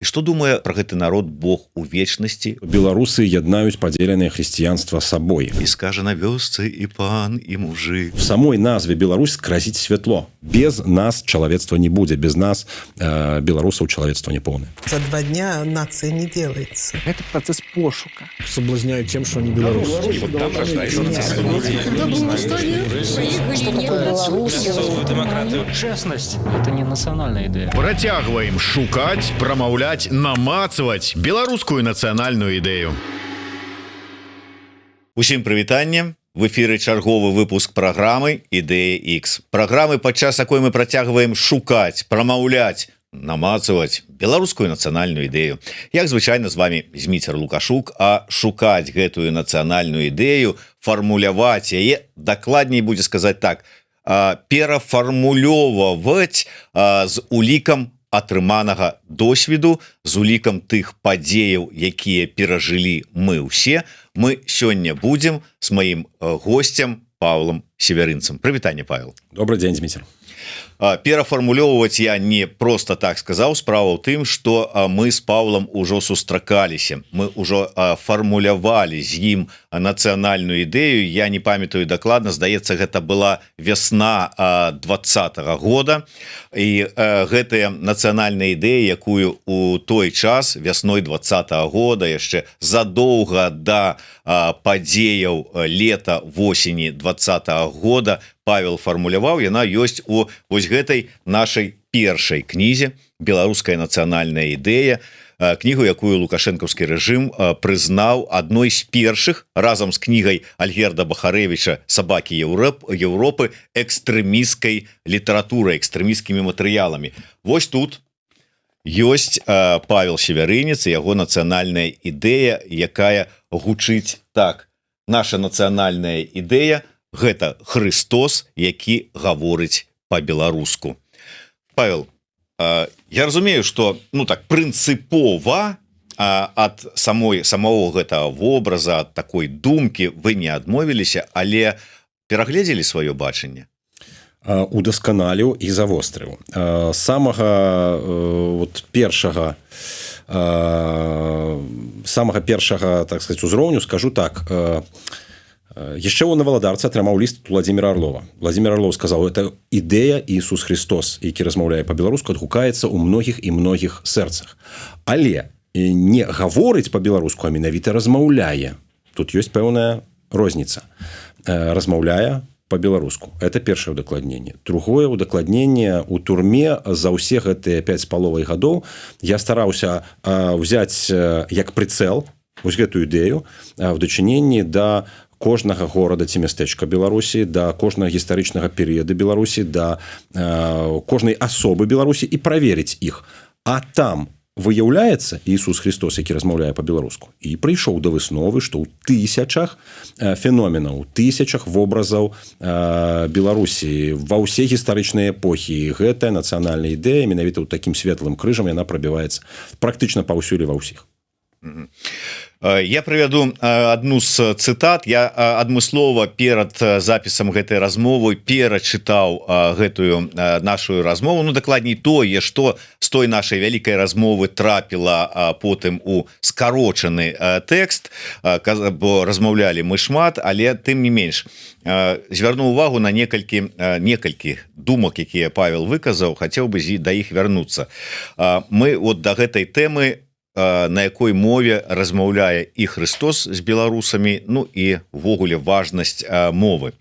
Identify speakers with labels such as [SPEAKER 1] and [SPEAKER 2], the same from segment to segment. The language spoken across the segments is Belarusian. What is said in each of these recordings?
[SPEAKER 1] І што думае пра гэты народ Бог у вечнасці?
[SPEAKER 2] Беларусы яднаюць падзеленае хрысціянства сабой.
[SPEAKER 1] І скажа на вёсцы і пан, і мужик.
[SPEAKER 2] В самой назве Беларусь скразіць святло. Без нас чалавецтва не будзе, без нас беларусаў чалавецтва не поўнае.
[SPEAKER 3] За 2 дня нация не делается.
[SPEAKER 4] Это процесс пошука.
[SPEAKER 5] Соблазняют тем, что они белорусы.
[SPEAKER 6] Честность – это не национальная идея.
[SPEAKER 7] Працягваем шукаць, прамаўляць, намацваць беларускую нацыянальную ідэю.
[SPEAKER 1] Усім прывітанне. В эфіры чарговы выпуск праграмы «Ідэя X». Праграмы, падчас якой мы працягваем шукаць, прамаўляць, намацваць беларускую нацыянальную ідэю. Як звычайна з вами Зміцер Лукашук, а шукаць гэтую нацыянальную ідэю, фармуляваць яе, дакладней будзе сказаць так, перафармулёваць з улікам атрыманага досведу, з улікам тых падзеяў, якія перажылі мы ўсе. Мы сёння будзем з маім госцем Павлом Северынцам. Прывітанне, Павел.
[SPEAKER 2] Добрый дзень, Зміцер.
[SPEAKER 1] Перафармулёўваць я не просто так сказаў. Справа ў тым, што мы з Павлам ужо сустракаліся. Мы ўжо фармулявалі з ім нацыянальную ідэю. Я не памятаю дакладна, здаецца, гэта была вясна 2020 года. І гэтая нацыянальная ідэя, якую у той час, вясной 2020 года, яшчэ задоўга да падзеяў лета, восені 2020 года, Павел фармуляваў, яна ёсць у вось гэтай нашай першай кнізе «Беларуская нацыянальная ідэя», кнігу, якую лукашэнкаўскі рэжым прызнаў адной з першых разам з кнігай Альгерда Бахарэвіча «Сабакі Еўропы» экстрэмісцкай літаратурай, экстрэмісцкімі матэрыяламі. Вось тут ёсць Павел Северынец і яго нацыянальная ідэя, якая гучыць так: наша нацыянальная ідэя – гэта Христос, які гаворыць па-беларуску. Павел, я разумею, што так прынцыпова ад самого гэтага вобраза, ад такой думкі вы не адмовіліся, але перагледзелі сваё бачанне?
[SPEAKER 2] Удасканаліў і завострыў. Самага першага, так сказаць, узроўню скажу так. Яшчэ ў Наваладарцы атрымаў ліст Владимира Орлова. Владимир Орлов сказаў: это ідэя Ісус Христос, які размаўляе па-беларуску, адгукаецца ў многіх і многіх сэрцах. Але не гаворыць па-беларуску, а менавіта размаўляе. Тут ёсць пэўная розніца. Размаўляе па-беларуску. Это першае ўдакладненне. Другое ўдакладненне: у турме за ўсе гэтыя 5,5 гадоў я стараўся взяць як прыцэл вось гэтую ідэю в дачыненні да кожнага горада ці мястэчка Беларусі, да кожнага гістарычнага перыяда Беларусі, да кожнай асобы Беларусі і праверыць іх. А там выяўляецца Ісус Христос, які размаўляе па-беларуску. І прыйшоў да высновы, што ў тысячах феноменаў, тысячах вобразаў Беларусі ва ўсе гістарычныя эпохі. Гэтая нацыянальная ідэя менавіта ў такім светлым крыжам яна прабіваецца практычна паўсюль ва ўсіх.
[SPEAKER 1] Я прывяду адну з цытат. Я адмыслова перад запісам гэтай размовы перачытаў гэтую нашу размову. Дакладней тое, што з той нашай вялікай размовы трапіла потым у скарочаны тэкст, бо размаўлялі мы шмат, але тым не менш звярну увагу на некалькі думак, якія Павел выказаў. Хацеў бы да іх вярнуцца. Мы да гэтай тэмы, на якой мове размаўляе і Христос з беларусамі, і ввогуле важнасць мовы.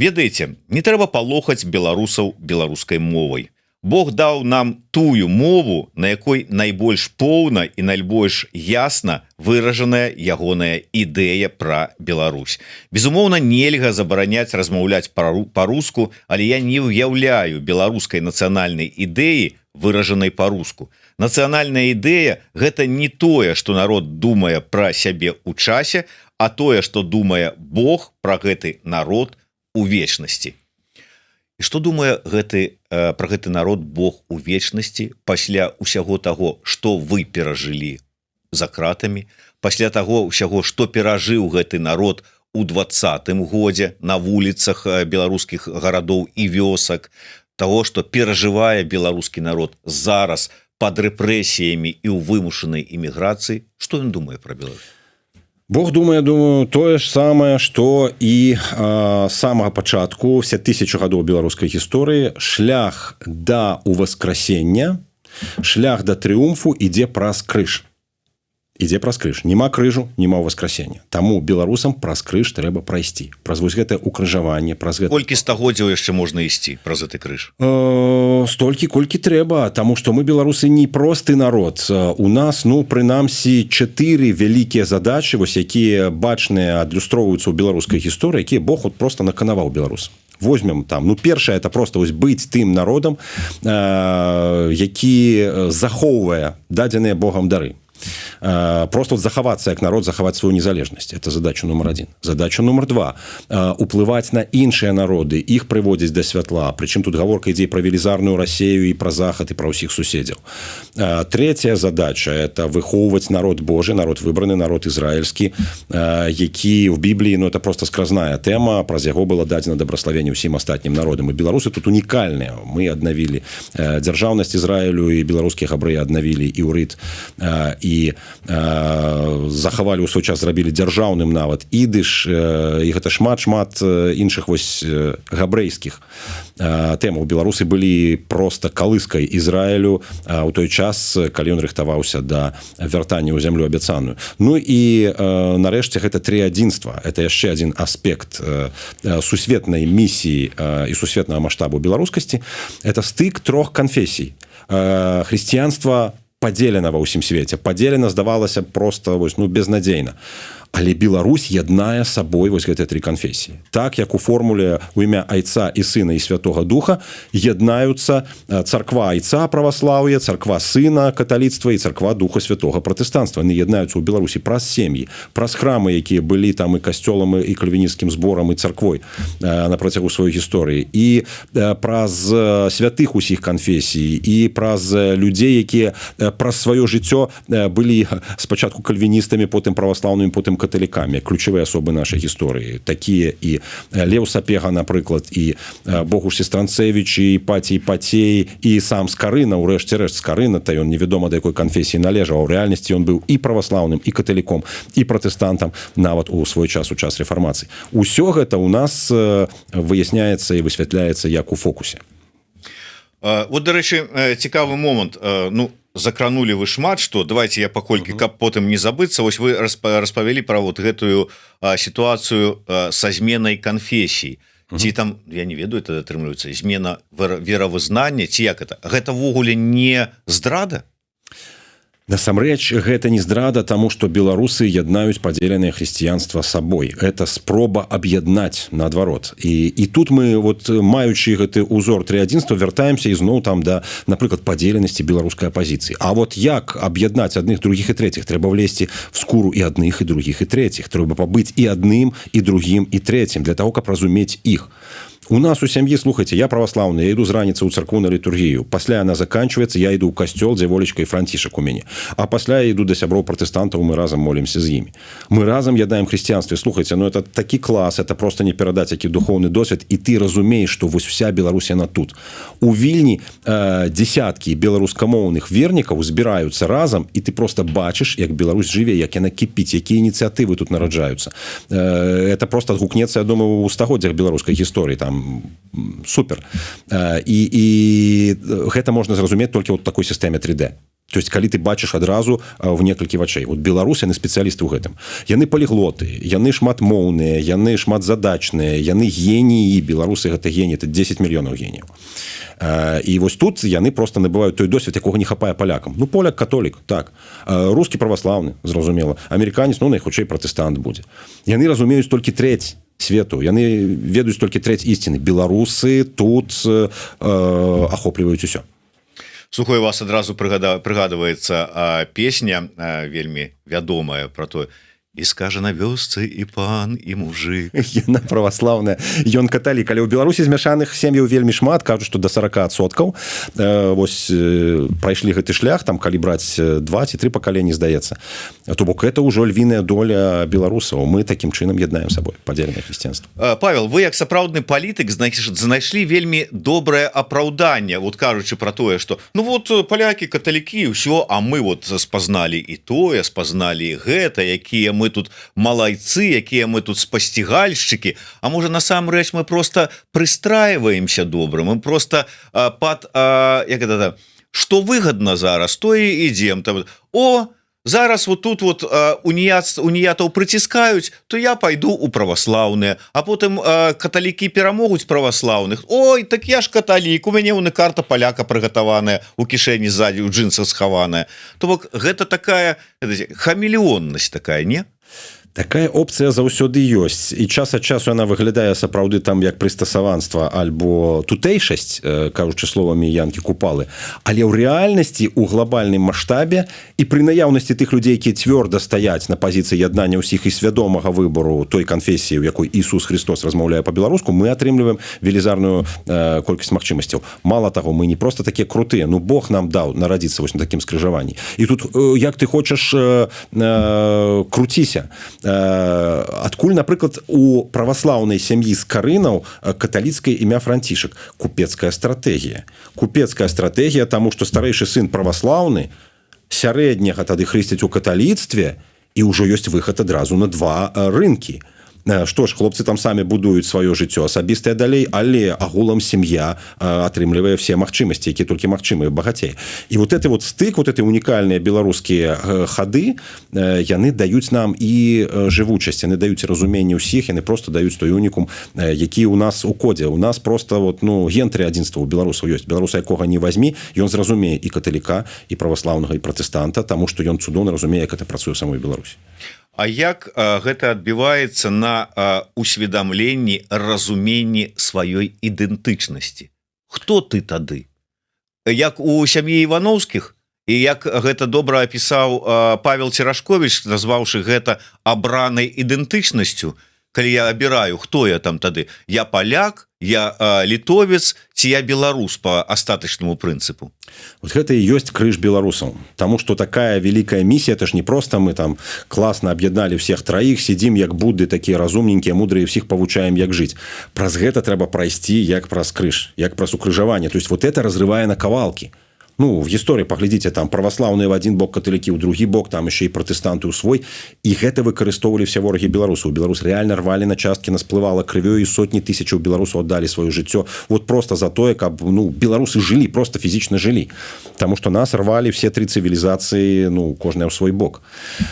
[SPEAKER 1] Ведаеце, не трэба палохаць беларусаў беларускай мовай. Бог даў нам тую мову, на якой найбольш поўна і найбольш ясна выражаная ягоная ідэя пра Беларусь. Безумоўна, нельга забараняць размаўляць па-руску, але я не ўяўляю беларускай нацыянальнай ідэі, выражанай па-руску. Нацыянальная ідэя – гэта не тое, што народ думае пра сябе ў часе, а тое, што думае Бог пра гэты народ у вечнасці. І што думае пра гэты народ Бог у вечнасці пасля ўсяго таго, што вы перажылі за кратамі, пасля таго ўсяго, што перажыў гэты народ у 20-м годзе на вуліцах беларускіх гарадоў і вёсак, таго, што перажывае беларускі народ зараз под рэпрэсіямі і ў вымушанай іміграцыі. Што ён думае пра Беларусь?
[SPEAKER 2] Бог думаю, тое ж самае, што і самага пачатку, все тысячу гадоў беларускай гісторыі, шлях да уваскрасення, шлях да трыумфу ідзе праз крыж. Ідзе праз крыж. Нема крыжу, нема ўваскрасення. Таму беларусам праз крыж трэба прайсці. Праз вось гэтае укрыжаванне, праз гэта...
[SPEAKER 1] Колькі стагоддзяў яшчэ можна ісці праз гэты крыж?
[SPEAKER 2] Столькі, колькі трэба, таму што мы, беларусы, не просты народ. У нас, прынамсі, 4 вялікія задачы, вось якія бачныя, адлюстроўваюцца ў беларускай гісторыі, якія Бог просто наканаваў беларус. Возьмем там, першае, это просто вось быць тым народам, які захоўвае дадзеныя Богам дары. Просто захавацца як народ, захаваць сваю незалежнасць. Это задача нумар 1. Задача нумар 2. Уплываць на іншыя народы, іх прыводзіць да святла. Прычым тут гаворка ідзе пра велізарную Расею і пра захад і пра ўсіх суседзяў. Трэцяя задача – это выхоўваць народ Божы, народ выбраны, народ ізраільскі, які в Бібліі, это просто скразная тэма, праз яго было дадзена дабраславенне ўсім астатнім народам. І беларусы тут унікальныя. Мы аднавілі дзяржаўнасць Ізраілю, і беларускія габрэі аднавілі іўрыт, і захавалі ў свой час, зрабілі дзяржаўным нават ідыш, і гэта шмат іншых вось габрэйскіх тэмаў. Беларусы былі проста калыскай Ізраілю ў той час, калі ён рыхтаваўся да вяртання ў зямлю абяцаную. І нарэшце гэта трыадзінства. Это яшчэ адзін аспект сусветнай місіі і сусветнага маштабу беларускасці. Это стык 3 канфесій. Хрысціянства падзелена ва ўсім свеце. Падзелена, здавалася, просто безнадзейна. Але Беларусь яднае сабой вось гэтыя 3 канфесіі. Так, як у формуле у імя Айца і Сына і Святога Духа яднаюцца царква Айца праваслаўя, царква Сына каталіцтва і царква Духа Святога пратэстанцтва. Яны яднаюцца ў Беларусі праз сем'і, праз храмы, якія былі там і касцёлам, і кальвінісцкім зборам, і царквой на працягу сваёй гісторыі, і праз святых усіх канфесій, і праз людзей, якія праз сваё жыццё былі спачатку кальвіністамі, потым праваслаўнымі, потым каталікамі, ключавыя асобы нашай гісторыі. Такія і Леў Сапега, напрыклад, і Богуш Сестранцевіч, і Іпатій Пацей, і сам Скарына, урэшце рэшт Скарына, ён невядома да якой канфесіі належаў, а ў рэальнасці ён быў і праваслаўным, і каталіком, і пратэстантам, нават у свой час, у час рэфармацыі. Усё гэта ў нас выясняецца і высвятляецца як у фокусе.
[SPEAKER 1] Дарэчы, цікавы момант. Закранули вы шмат, што давайте я паколькі, каб потым не забыцца, вось вы распавялі пра вот гэтую сітуацыю са зменай канфесій. Ці там, я не ведаю, это атрымліваецца змена веравызнання, ці як это? Гэта ввогуле не здрада?
[SPEAKER 2] Насамрэч, гэта не здрада, таму што беларусы яднаюць падзеленае хрысціянства сабой. Это спроба аб'яднаць наадварот. І тут мы, маючы гэты ўзор трыадзінства, вяртаемся ізноў там да, напрыклад, падзеленасці беларускай апазіцыі. А як аб'яднаць адных, другіх і трэціх? Трэба влезці в скуру і адных, і другіх, і трэціх. Трэба пабыць і адным, і другім, і трэцім, для таго, каб разумець іх. У нас у сям'і, слухайце, я праваслаўны, я іду з раніцы ў царкву на літургію. Пасля яна заканчваецца, я іду ў касцёл, дзе Волечка і Францішак у мяне. А пасля я іду да сяброў пратэстантаў, мы разам молімся з імі. Мы разам яднаем хрысціянстве. Слухайце, это такі клас, это просто не перадаць які духоўны досвед, і ты разумееш, што вось вся Беларусь, яна тут. У Вільні дзесяткі беларускамоўных вернікаў збіраюцца разам, і ты просто бачыш, як Беларусь жыве, як яна кіпіць, якія ініцыятывы тут нараджаюцца. Это просто адгукнецца, я думаю, у стагоддзях беларускай гісторыі. Там супер. І гэта можна зразумець толькі ў такой сістэме 3D. То есть, калі ты бачыш адразу в некалькі вачэй. Беларусь, яны спецыялісты ў гэтым. Яны паліглоты, яны шматмоўныя, яны шматзадачныя, яны геніі. Беларусы гэта геніі, это 10 мільёнаў геніяў. І вось тут яны просто набываюць той досвед, якога не хапае палякам. Поляк католік, так. Рускі праваслаўны, зразумела. Амерыканец, найхутчэй пратэстант будзе. Яны разумеюць толькі трэць свету. Яны ведаюць толькі трэць ісціны. Беларусы тут ахопліваюць усё.
[SPEAKER 1] Слухай, у вас адразу прыгадваецца песня вельмі вядомая пра тое: і скажа на вёсцы і пан і мужик.
[SPEAKER 2] Яна праваслаўная, ён каталік, але ў Беларусі змяшаных сем'яў вельмі шмат, кажуць, што да 40%. Вось прайшлі гэты шлях, там калі браць 2 ці 3 пакаленні, здаецца. То бок это ўжо львіная доля беларусаў. Мы такім чынам яднаем сабой падзеленае хрысціянства.
[SPEAKER 1] Павел, вы як сапраўдны палітык знайшлі вельмі добрае апраўданне, вот кажучы про тое, што ну вот палякі, каталікі, ўсё, а мы вот спазналі і тое, спазналі і гэта, якія мы тут малайцы, якія мы тут спасцігальшчыкі, а можа насамрэч мы просто прыстраиваемся добра, мы просто пад як это, што выгадна зараз, то і ідзем там. О, зараз вот тут вот уніятаў прыціскаюць, то я пайду у праваслаўныя, а потым каталікі перамогуць праваслаўных. Ой, так я ж каталік, у мяне карта паляка прыгатаваная у кішэні ззаді, у джинсах схаваная. То бок гэта такая хамелеоннасць такая, не?
[SPEAKER 2] Такая опцыя заўсёды ёсць, і час ад часу яна выглядае сапраўды там як прыстасаванства альбо тутэйшасць, кажучы словамі Янкі Купалы, але ў рэальнасці у глобальным маштабе і пры наяўнасці тых людзей, якія цвёрда стаяць на пазіцыі яднання ўсіх і свядомага выбору той канфесіі, у якой Ісус Христос размаўляе па-беларуску, мы атрымліваем велізарную колькасць магчымасцяў. Мала таго, мы не проста такія крутыя, ну Бог нам даў нарадзіцца вось на такім скрыжаванні. І тут як ты хочаш круціся. Адкуль, напрыклад, у праваслаўнай сям'і з карынаў каталіцкае імя Францішак? Купецкая стратэгія. Купецкая стратэгія, таму што старэйшы сын праваслаўны, сярэдняга тады хрысцяць у каталіцтве, і ўжо ёсць выхад адразу на 2 рынкі. Што ж, хлопцы там самі будуюць сваё жыццё асабістае далей, але агулам сям'я атрымлівае все магчымасці, якія толькі магчымыя, багацей. І вот это вот стык, вот эти унікальныя беларускія хады, яны даюць нам і жывучасць, яны даюць разуменне ўсіх, яны просто даюць той унікум, які у нас у кодзе. У нас просто вот, ну, ген трыадзінства у беларусаў ёсць. Беларуса якога не вазьмі, ён зразумее і каталіка, і праваслаўнага, і пратэстанта, таму што ён цудоўна разумее, як это працуе ў самой Беларусі.
[SPEAKER 1] А як гэта адбіваецца на усведамленні, разуменні сваёй ідэнтычнасці? Хто ты тады? Як у сям'і Івановскіх? І як гэта добра апісаў Павел Церашковіч, назваўшы гэта абранай ідэнтычнасцю, калі я абіраю, хто я там тады? Я паляк, я літовец, ці я беларус по астатачнаму прынцыпу?
[SPEAKER 2] Вот гэта і ёсць крыж беларусаў. Таму што такая вялікая місія, это ж не проста мы там класна аб'ядналі всех траіх, сидзім як Будды, такія разумненькія, мудрыя, всіх павучаем, як жыць. Праз гэта трэба прайсці як праз крыж, як праз укрыжаванне. То есть вот это разрывае на кавалкі. Ну, в гісторыі паглядзіце, там праваслаўныя ў адзін бок, каталікі ў другі бок, там яшчэ і пратэстанты ў свой, і гэта выкарыстоўвалі все ворагі беларусаў. Беларус реально рвалі на часткі, насплывала крывёй, і сотні тысячаў беларусаў аддалі сваё жыццё вот просто за тое, каб, ну, беларусы жылі, просто фізічна жылі. Таму што нас рвалі все 3 цывілізацыі, ну, кожная ў свой бок.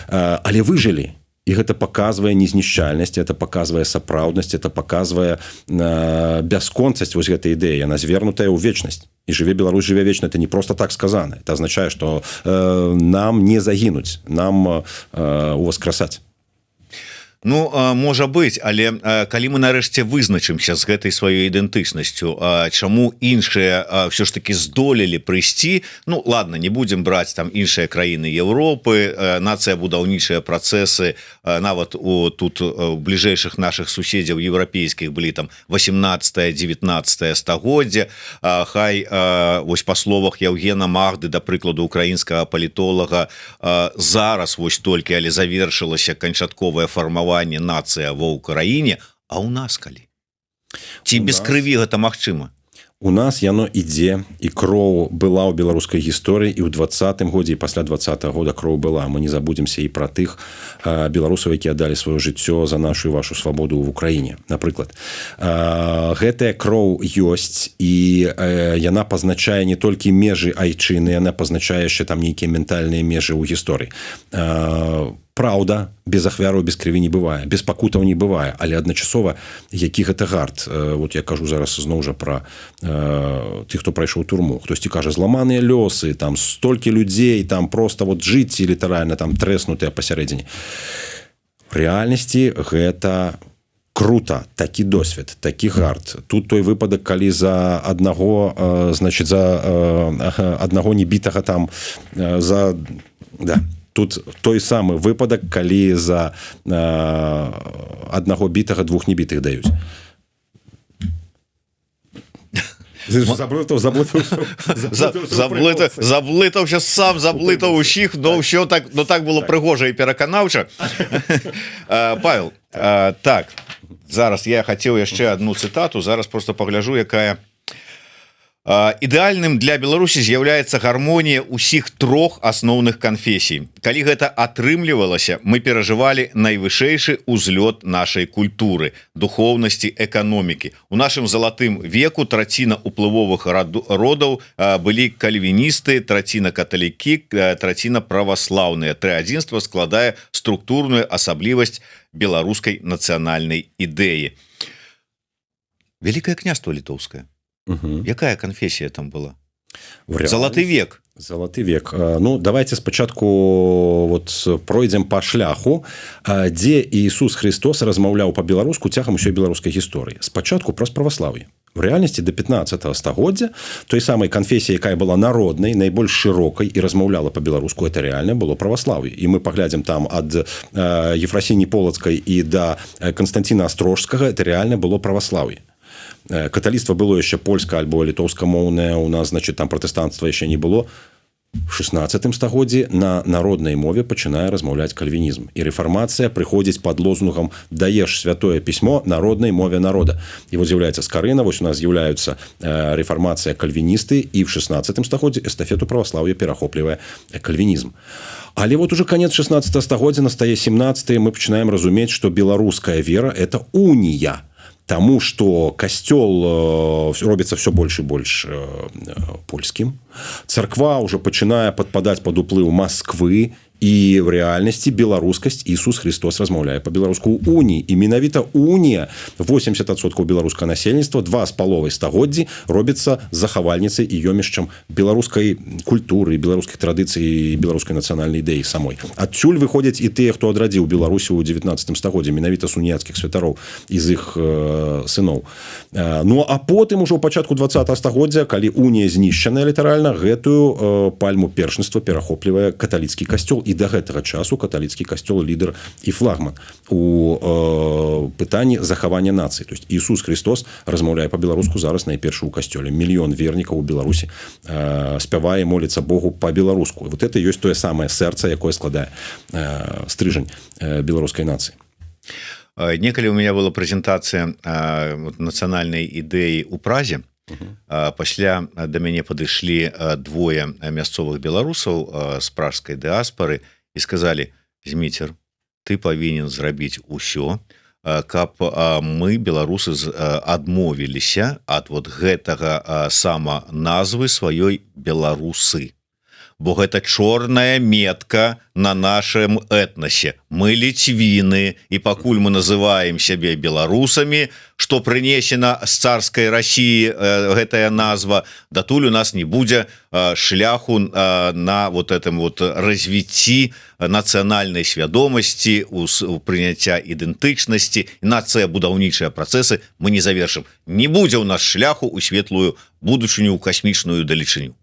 [SPEAKER 2] Але выжылі. І гэта паказвае незнішчальнасць, это паказвае сапраўднасць, это паказвае бясконцасць вось гэтай ідэі, яна звернутая ў вечнасць. І жыве Беларусь, жыве вечна, это не просто так сказано. Это означае, што нам не загінуць, нам уваскрасаць.
[SPEAKER 1] Ну, можа быць, але калі мы нарэшце вызначымся з гэтай сваёй ідэнтычнасцю, чаму іншыя ўсё ж таки здолелі прыйсці, ну ладно, не будзем браць там іншыя краіны Европы, нацыя будаўнічыя працэсы, нават тут у бліжэйшых наших суседзяў еўрапейскіх былі там 18-19 стагоддзя, хай вось па словах Яўгена Магды, да прыкладу, украінскага палітолага, зараз вось толькі, але завершылася канчатковае фармаванне нацыя ва ўкраіне, а ў нас калі? Ці без крыві гэта магчыма?
[SPEAKER 2] У нас яно ідзе, і кроў была ў беларускай гісторыі, і ў 20-м годзе, і пасля 20-го года кроў была. Мы не забудземся і пра тых беларусаў, якія аддалі сваё жыццё за нашу і вашу свабоду ў Украіне, напрыклад. Гэтая кроў ёсць, і яна пазначае не толькі межы айчыны, яна пазначае яшчэ там нейкія ментальныя межы ў гісторыі. Праўда, без ахвяраў, без крыві не бывае, без пакутаў не бывае, але адначасова які гэта гарт. Вот я кажу зараз зноў жа пра тых, хто прайшоў турму. Хтосьці кажа, зламаныя лёсы, там столькі людзей, там просто вот жыцці літаральна там трэснутыя пасярэдзіне. В рэальнасці гэта круто, такі досвед, такі гарт. Тут той выпадак, калі за аднаго, значит, за аднаго небітага там, за... Да. тут той самы выпадак, калі за аднаго бітага двух небітых даюць.
[SPEAKER 1] Заблытаўся сам, заблытаў усіх, но ўсё так, ну так было прыгожа і пераканаўча. Павел, так, зараз я хацеў яшчэ одну цытату, зараз просто пагляжу, якая. Ідэальным для Беларусі з'яўляецца гармонія ўсіх трох асноўных канфесій. Калі гэта атрымлівалася, мы перажывалі найвышэйшы ўзлёт нашай культуры, духоўнасці, эканомікі. У нашым залатым веку траціна уплывовых родаў былі кальвіністы, траціна каталікі, траціна праваслаўныя. Трыадзінства складае структурную асаблівасць беларускай нацыянальнай ідэі. Вялікае княства літоўскае. Якая канфесія там была? Залаты век.
[SPEAKER 2] Залаты век. Ну, давайте спачатку вот пройдзем по шляху, дзе Ісус Христос размаўляў па-беларуску цягам усёй беларускай гісторыі. Спачатку праз праваслаўе. В рэальнасці до 15 стагоддзя той самай канфесіі, якая была народнай, найбольш шырокай і размаўляла па-беларуску, это рэальна было праваслаўе. І мы паглядзім там ад Ефрасіні Полацкай і да Канстанціна Астрожскага, это рэальна было праваслаўе. Каталіцтва было яшчэ польска альбо літоўскамоўнае, у нас, значит, там пратэстанцтва яшчэ не было. В 16 стагоддзі на народнай мове пачынае размаўляць кальвінізм. І рэфармацыя прыходзіць пад лозунгам «Даеш святое пісьмо народнай мове народа». І вот з'яўляецца Скарына, вось у нас з'яўляюцца рэфармацыя кальвіністы, і в 16 стагоддзі эстафету праваслаўя перахоплівае кальвінізм. Але вот уже конец 16 стагоддзя, настае 17, мы пачынаем разумець, што беларуская вера – это унія. Тому что касцёл робіцца все больш і больш польскім. Царква уже пачынае падпадаць пад уплыў Масквы, і в рэальнасці беларускасць Ісус Христос размаўляе па-беларуску ў уніі. І менавіта унія, 80% беларускага насельніцтва, 2,5 стагоддзі робіцца захавальніцай і ёмішчам беларускай культуры, беларускіх традыцый і беларускай нацыянальнай ідэі самой. Адсюль выходзяць і тыя, хто адрадзіў Беларусі ў 19 стагоддзі, менавіта суніяцкіх святароў і з іх сыноў. Ну а потым ужо ў пачатку 20 стагоддзя, калі унія знішчаная літаральна, гэтую пальму першынства перахоплівае каталіцкі касцёл. І да гэтага часу каталіцкі касцёл лідар і флагман у пытанні захавання нацыі. То есть Ісус Христос размаўляе па-беларуску зараз найперш у касцёле. Мільён вернікаў у Беларусі спявае, моліцца Богу па-беларуску. Вот это ёсць тое самае сэрца, якое складае стрыжань беларускай нацыі.
[SPEAKER 1] Некалі у меня была прэзентацыя нацыянальнай ідэі ў Празе. Пасля да мяне падышлі двое мясцовых беларусаў з пражскай дыаспары і сказалі: Зміцер, ты павінен зрабіць усё, каб мы, беларусы, адмовіліся ад вот гэтага сама назвы сваёй беларусы. Бо гэта чорная метка на нашым этнасе. Мы ліцвіны, і пакуль мы называем сябе беларусамі, што прынесена з царскай Расіі гэтая назва, датуль у нас не будзе шляху на вот этом вот развіцці нацыянальнай свядомасці, у прыняцця ідэнтычнасці, нацыябудаўнічыя працэсы мы не завершым. Не будзе ў нас шляху ў светлую будучыню, ў касмічную далечыню.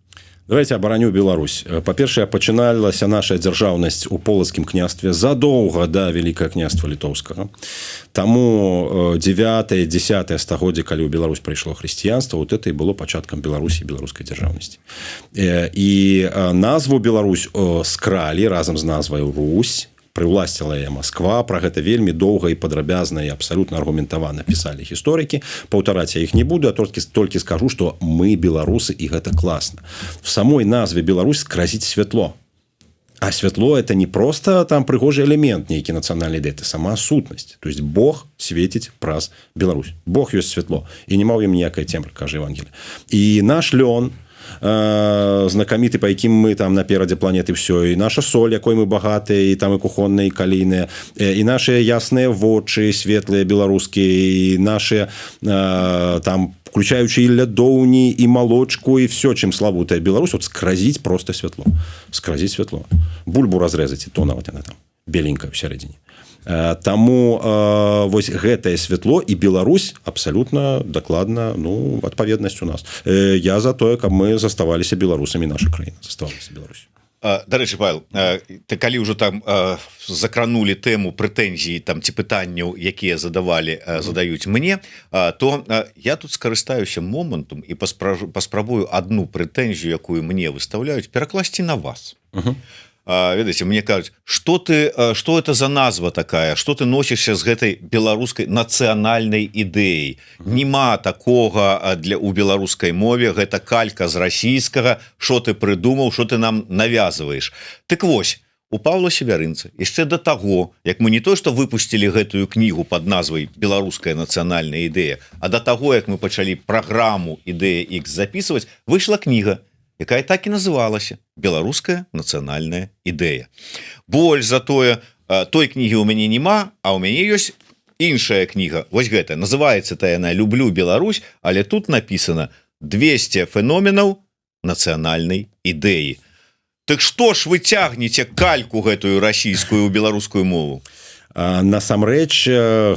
[SPEAKER 2] Давайте абараню Беларусь. Па-першае, пачыналася наша дзяржаўнасць у полацкім княстве задоўга да Вялікага княства літоўскага. Таму 9-10 стагоддзе, калі ў Беларусь прыйшло хрысціянства, вот это і было пачаткам Беларусі і беларускай дзяржаўнасці. І назву Беларусь скралі разам з назвай Русь, прыўласціла яе Масква. Пра гэта вельмі доўга і падрабязна і абсалютна аргументавана пісалі гісторыкі. Паўтараць я іх не буду, а толькі скажу, што мы беларусы, і гэта класна. В самой назве Беларусь скразіць святло. А святло – это не просто там прыгожы элемент нейкі нацыянальнай ідэі, это сама сутнасць. То есть Бог свеціць праз Беларусь. Бог ёсць святло. І нема ў ім ніякай цемры, кажа Евангелие. І наш лён, знакаміты, па якім мы там наперадзе планеты ўсё, і наша соль, якой мы багатыя, і там і кухонныя, і калійныя, і нашыя ясныя вочы, светлыя беларускія, і нашыя там, включаючы і лядоўні, і малочку, і все, чым славутая Беларусь, вот скразіць просто святло. Скразіць святло. Бульбу разрэзаць, і то нават яна там беленькая ў сярэдзіне. Таму вось гэтае святло і Беларусь абсалютна дакладна, адпаведнасць у нас. Я за тое, каб мы заставаліся беларусамі, наша краіна заставалася Беларусю.
[SPEAKER 1] Дарэчы, Павел, ты калі ўжо там закранули тэму прэтэнзій там ці пытанняў, якія задаюць мне, то я тут скарыстаюся момантам і паспрабую одну прэтэнзію, якую мне выставляюць, перакласці на вас. Ведаеце, мне кажуць, что это за назва такая, что ты носішся з гэтай беларускай нацыянальнай ідэяй. Нема такога у беларускай мове, гэта калька з расійскага, что ты прыдумаў, что ты нам навязываешь. Так вось, у Павла Севярынца яшчэ до таго, як мы не то что выпустили гэтую кнігу под назвай беларуская нацыянальная ідэя, а до таго, як мы пачалі праграму ідэя X записывать, выйшла кніга, якая так і называлася беларуская нацыянальная ідэя. Больш за тое, той кнігі ў мяне няма, а ў мяне ёсць іншая кніга, вось гэта называется яна «Люблю Беларусь», але тут написано 200 феноменаў нацыянальнай ідэі. Так што ж вы цягнеце кальку гэтую расійскую ў беларускую мову?
[SPEAKER 2] Насамрэч,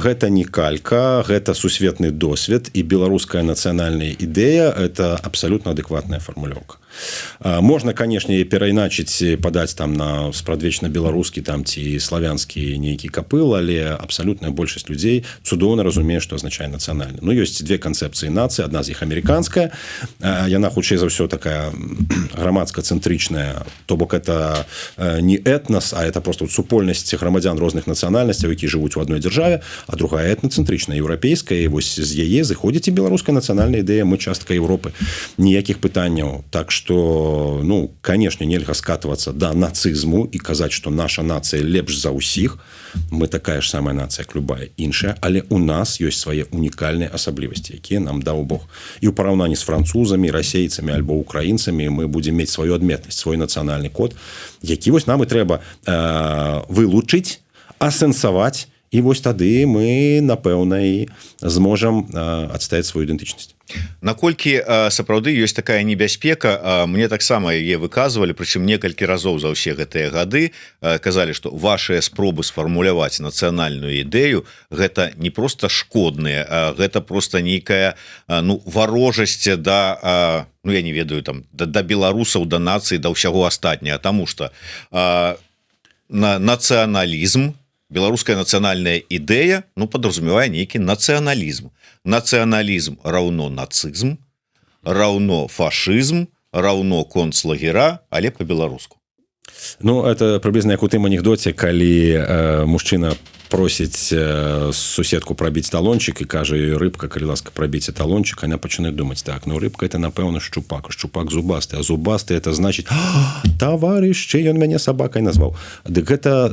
[SPEAKER 2] гэта не калька, гэта сусветны досвед, і беларуская нацыянальная ідэя – это абсолютно адэкватная фармулёўка. Можна, канешне, перайначыць, падаць там на спрадвечна беларускі там ці славянскі нейкі капыл, але абсалютная большасць людзей цудоўна разумее, што азначае нацыянальны. Ну, ёсць две канцэпцыі нацыі, адна з іх амерыканская, яна хутчэй за ўсё такая грамадска-цэнтрычная, то бок это не этнос, а это просто супольнасць грамадзян розных нацыянальнасцяў, якія жывуць у адной дзяржаве, а другая этнацэнтрычная, еўрапейская, і вось з яе зыходзіць і беларуская нацыянальная ідэя, мы частка Еўропы. Ніякіх пытанняў. Так что, ну, конечно, нельга скатываться до нацизму и казать, что наша нация лепш за усіх. Мы такая ж самая нация, як любая іншая, але у нас ёсць свае унікальныя асаблівасці, якія нам даў Бог. І ў параўнанні з французамі, расейцамі альбо украінцамі мы будзем мець сваю адметнасць, свой нацыянальны код, які вось нам і трэба вылучыць, асэнсаваць, і вось тады мы, напэўна, і зможам адстаяць сваю ідэнтычнасць.
[SPEAKER 1] Наколькі сапраўды ёсць такая небяспека, мне таксама яе выказвалі, прычым некалькі разоў за ўсе гэтыя гады казалі, што вашыя спробы сфармуляваць нацыянальную ідэю гэта не проста шкодныя, а гэта проста нейкая варожасць да, я не ведаю, там да беларусаў, да нацыі, да ўсяго астатняга, таму што нацыяналізм, беларуская нацыянальная ідэя, подразумевае нейкі нацыяналізм. Нацыяналізм раўно нацызм, раўно фашызм, раўно концлагера, але по-беларуску.
[SPEAKER 2] Ну, это прыблізна як у тым анекдоце, калі мужчына просіць суседку прабіць талончик і кажа, рыбка, калі ласка, прабіце талончик, она пачынае думаць, так, рыбка это, напэўна, шчупак зубасты, а зубасты это значит, таварыш, ён мяне сабакай назваў. Дык гэта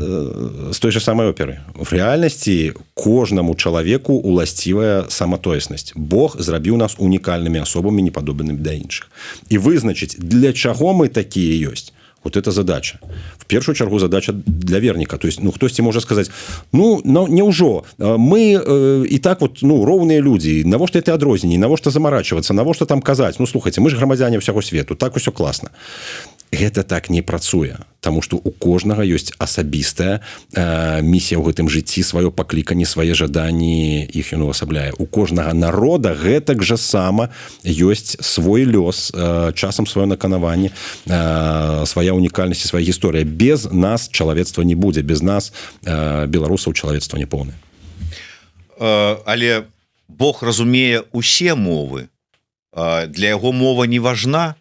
[SPEAKER 2] з той же самай оперы. В рэальнасці кожнаму чалавеку уласцівая саматоеснасць. Бог зрабіў нас унікальнымі асобамі, не падобнымі да іншых. І вызначыць, для чаго мы такія ёсць. Вот это задача. В першую чаргу задача для верніка. То есть, хтосьці можа сказаць, няўжо, мы і так вот, роўныя людзі, навошта это адрозненні, навошта замарачвацца, навошта там казаць, слухайце, мы ж грамадзяне ўсяго свету, так усё класна. Гэта так не працуе, таму што у кожнага ёсць асабістая місія ў гэтым жыцці, сваё пакліканне, свае жаданні, іх ён увасабляе. У кожнага народа гэтак жа сама ёсць свой лёс, часам сваё наканаванне, свая унікальнасць і свая гісторыя. Без нас чалавецтва не будзе, без нас беларусаў чалавецтва не поўнае.
[SPEAKER 1] Але Бог разумее усе мовы. Для яго мова не важна.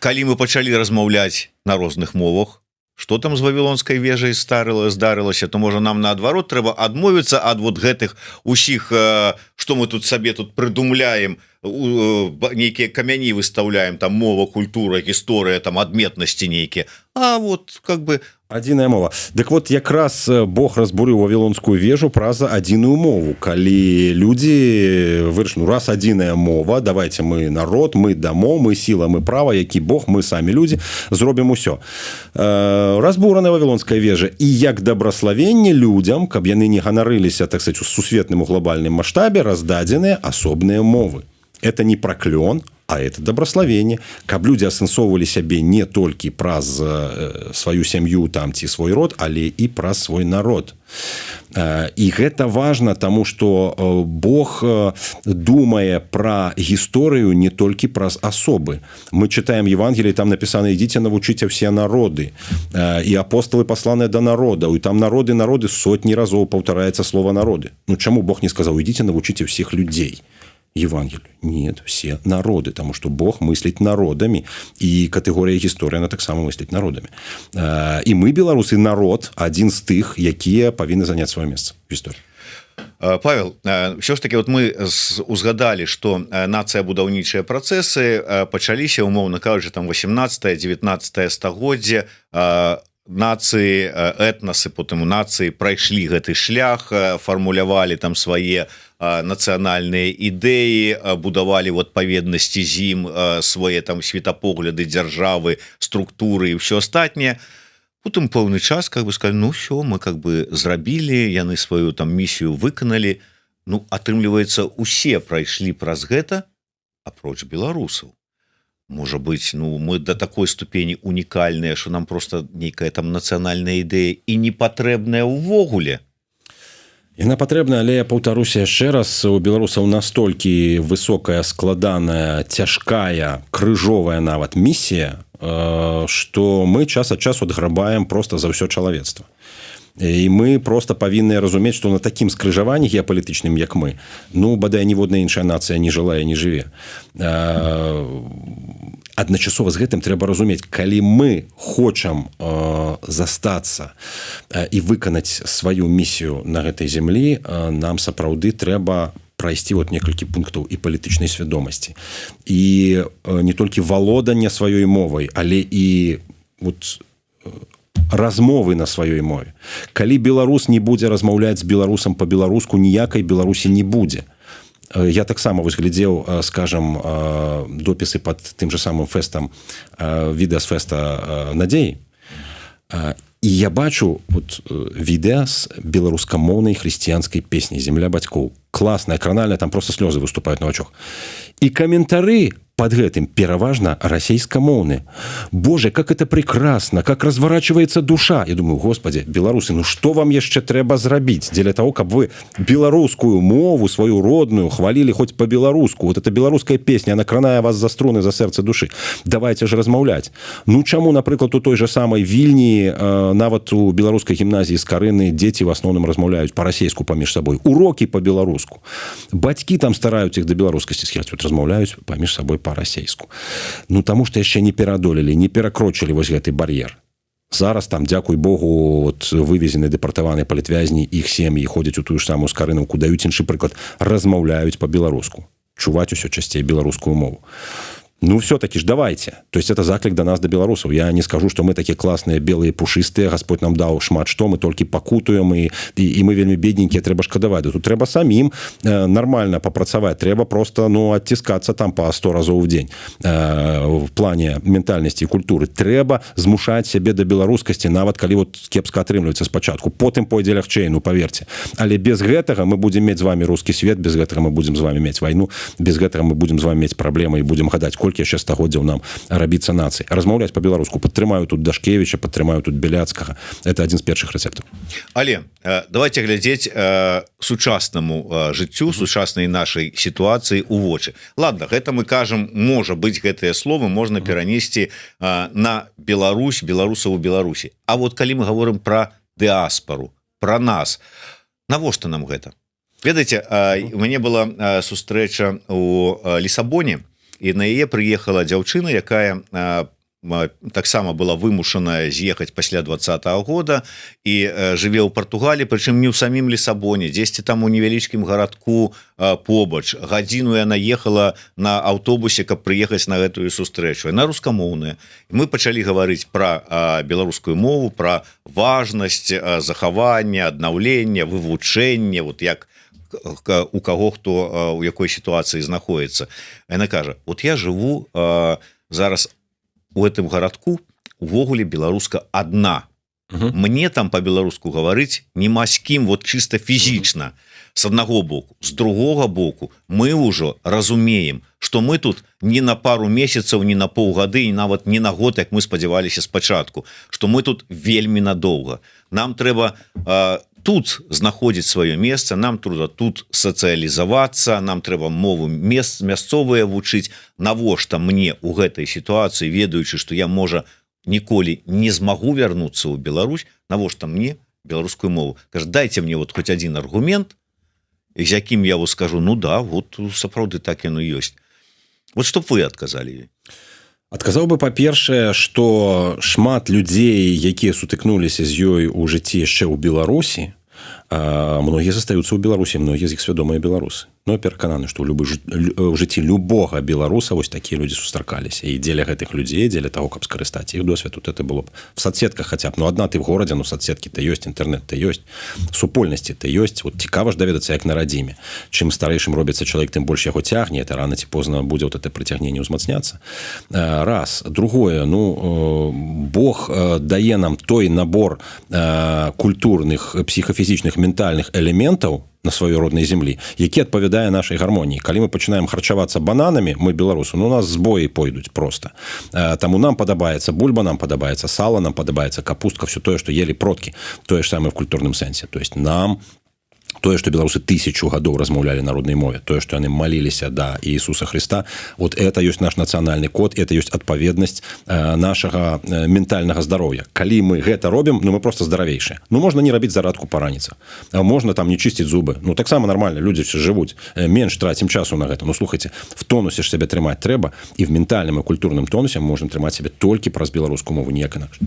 [SPEAKER 1] Калі мы пачалі размаўляць на розных мовах, што там з вавілонскай вежай здарылася, то можа нам наадварот трэба адмовіцца ад вот гэтых усіх, што мы тут сабе прыдумляем, нейкія камяні выстаўляем, там мова, культура, гісторыя, там адметнасці нейкія, а вот как бы
[SPEAKER 2] адзіная мова. Дык вот якраз Бог разбурыў вавілонскую вежу праз адзіную мову. Калі людзі вырашылі, раз адзіная мова, давайте мы народ, мы дамо, мы сіла, мы права, які Бог, мы самі людзі, зробім усё. Разбураная вавілонская вежа. І як дабраславенне людзям, каб яны не ганарыліся, так сказать, у сусветным, у глобальным маштабе, раздадзеныя асобныя мовы. Это не праклён, а это добраславенне, каб людзі асэнсоўвалі сябе не толькі праз сваю сям'ю там ці свой род, але і праз свой народ. І гэта важна, таму што Бог думае пра гісторыю не толькі праз асобы. Мы чытаем Евангелие, там напісана: ідзіце навучыце ўсе народы, і апостолы пасланыя да народаў, і там народы сотні разоў паўтараецца слова народы. Ну чаму Бог не сказаў: ідзіце навучыце ўсіх людзей? Евангелию. Нет, все народы, потому что Бог мыслит народами, и категория гісторыі, она таксама мыслит народами. И мы, беларусы, народ, один з тых, якія павінны заняць свое месца в гісторыі.
[SPEAKER 1] Павел, все ж таки вот мы узгадали, что нация будаўнічыя працэсы пачаліся, умоўна кажучы, там 18-19 стагоддзе, нацыі, этнасы, потым у нацыі прайшлі гэты шлях, фармулявалі там свае нацыянальныя ідэі, будавалі в адпаведнасці з ім свае там светапогляды, дзяржавы, структуры і ўсё астатняе. Потым пэўны час как бы сказали: ну все, мы как бы зрабілі, яны сваю там місію выканалі. Ну атрымліваецца, усе прайшлі праз гэта, апроч беларусаў. Можа быть, ну мы до такой ступені унікальныя, что нам просто нейкая там нацыянальная ідэя і не патрэбная ўвогуле.
[SPEAKER 2] Яна патрэбна, але я паўтаруся яшчэ раз, у беларусаў настолькі высокая, складаная, цяжкая, крыжовая нават місія, што мы час ад часу адграбаем просто за ўсё чалавецтва. І мы просто павінны разумець, што на такім скрыжаванні геапалітычным, як мы, ну, бадай, ніводная іншая нацыя не жыла і не жыве. Адначасова з гэтым трэба разумець, калі мы хочам застацца і выканаць сваю місію на гэтай зямлі, нам сапраўды трэба прайсці вот некалькі пунктаў і палітычнай свядомасці. І не толькі валодання сваёй мовай, але і вот размовы на сваёй мове. Калі беларус не будзе размаўляць з беларусам па-беларуску, ніякай Беларусі не будзе. Я таксама вось глядзеў, скажам, допісы пад тым же самым фэстам, відэа з фэста «Надзеі». І я бачу вот відэа з беларускамоўнай хрысціянскай песняй «Земля бацькоў». Класная, кранальная, там просто слёзы выступаюць на вачах. І каментары под гэтым пераважна расейскамоўны. Боже, как это прекрасно, как разворачивается душа. Я думаю: господи, беларусы, ну что вам яшчэ трэба зрабіць для того, каб вы беларускую мову свою родную хвалили хоть по-беларуску? Вот эта беларуская песня, она кранае вас за струны, за сэрца душы. Давайте же размаўляць. Ну чаму, напрыклад, у той же самой Вільні, нават у беларускай гімназіі з Карыны дзеці в асноўным размаўляюць па-расейску паміж сабой. Урокі па-беларуску. Бацькі там стараюць іх да беларускасці схіляць, вот размаўляюць паміж сабой па-расейску. Ну, таму што яшчэ не пераадолелі, не перакрочылі вось гэты бар'ер. Зараз там, дзякуй Богу, от, вывезены, дэпартаваныя палітвязні, іх сем'і ходзяць у тую ж самую Скарынаўку, даюць іншы прыклад, размаўляюць па-беларуску. Чуваць усё часцей беларускую мову. Ну, все-таки ж давайте. То есть это заклик до нас, до белорусов. Я не скажу, что мы такие классные, белые, пушистые. Господь нам дал шмат что, мы только покутуем, и мы вельми бедненькие, треба шкодовать. Тут треба самим нормально попрацаваць. Треба просто, ну, оттискаться там по 100 разов в день в плане ментальности и культуры. Треба змушаць сябе до беларускасці, нават калі вот кепска атрымліваецца спачатку. Потым пойдзе лягчэй, ну, поверьте. Але без гэтага мы будем мець з вами русский свет, без гэтага мы будем з вами мець войну, без гэтага мы будем з вами мець праблемы и будем гадаць, колькі яшчэ стагоддзяў нам рабіцца нацыі. Размаўляць па-беларуску. Падтрымаю тут Дашкевіча, падтрымаю тут Беляцкага. Это адзін з першых рэцэптаў.
[SPEAKER 1] Але давайте глядзець сучаснаму жыццю, сучаснай нашай сітуацыі у вочы. Ладно, гэта мы кажам, можа быць, гэтыя словы можна перанесці на Беларусь, беларусаў у Беларусі. А вот калі мы гаворым пра дыаспару, пра нас, навошта нам гэта? Ведаеце, у мяне была сустрэча у Лісабоне, і на яе прыехала дзяўчына, якая таксама была вымушаная з'ехаць пасля 20-го года і жыве ў Партугаліі, прычым не ў самім Лісабоне, дзесьці там у невялічкім гарадку побач. Гадзіну яна ехала на аўтобусе, каб прыехаць на гэтую сустрэчу. Яна рускамоўная. Мы пачалі гаварыць пра беларускую мову, пра важнасць захавання, аднаўлення, вывучэння, вот як у каго хто у якой сітуацыі знаходіцца. Яна кажа: вот я жыву зараз у гэтым гарадку, увогуле беларуска адна. Мне там по-беларуску гаварыць нема з кім, вот чисто фізічна, с аднаго боку. З другога боку мы ўжо разумеем, што мы тут не на пару месяцаў, не на паўгады, і нават не на год, як мы спадзяваліся спачатку, што мы тут вельмі надоўга. Нам трэба тут знаходзіць сваё месца, нам трэба тут сацыялізавацца, нам трэба мову мясцовыя вучыць. Навошта мне ў гэтай сітуацыі, ведаючы, што я, можа, ніколі не змагу вярнуцца ў Беларусь, навошта мне беларускую мову? Кажа, дайце мне вот хоць адзін аргумент, з якім я скажу, ну да, вот сапраўды так яно ёсць. Вот што б вы адказалі?
[SPEAKER 2] Адказаў бы, па-першае, што шмат людзей, якія сутыкнуліся з ёй у жыцці яшчэ ў Беларусі, многія застаюцца ў Беларусі, многія з іх свядомыя беларусы. Но перакананы, што ў жыцці любога беларуса вось такія людзі сустракаліся. І дзеля гэтых людзей, дзеля таго, каб скарыстаць іх досвед, тут это было б в соцсетках хаця б. Ну, адна ты в горадзе, ну, соцсеткі-то ёсць, інтэрнэт-то ёсць, супольнасці-то ёсць. Вот цікава ж даведацца, як на радзіме. Чым старэйшым робіцца чалавек, тым больш яго цягне, это рана ці позна будзе вот это прыцягненне ўзмацняцца. Раз. Другое, ну, Бог дае нам той набор культурных, псіхафізічных, ментальных элементаў на сваёй роднай землі, які адпавядае нашай гармоніі. Калі мы пачынаем харчавацца бананамі, мы беларусы, ну, у нас збоі пойдуць проста. Таму нам падабаецца бульба, нам падабаецца сала, нам падабаецца капустка, все тое, што елі продкі, тое ж самае в культурным сэнсе. То есть нам тое, што беларусы 1000 гадоў размаўлялі на роднай мове, тое, што яны маліліся да Іісуса Христа, вот это ёсць наш нацыянальны код, это ёсць адпаведнасць нашага ментальнага здароўя. Калі мы гэта робім, ну, мы просто здаравейшыя. Ну, можна не рабіць зарадку па раніцах, можна там не чысціць зубы. Ну, таксама нармальна, людзі все жывуць, менш трацім часу на гэта. Ну, слухайце, в тонусе ж сябе трымаць трэба, і в ментальным і культурным тонусе мы можам трымаць сябе толькі праз беларускую мову, ніяк інакш.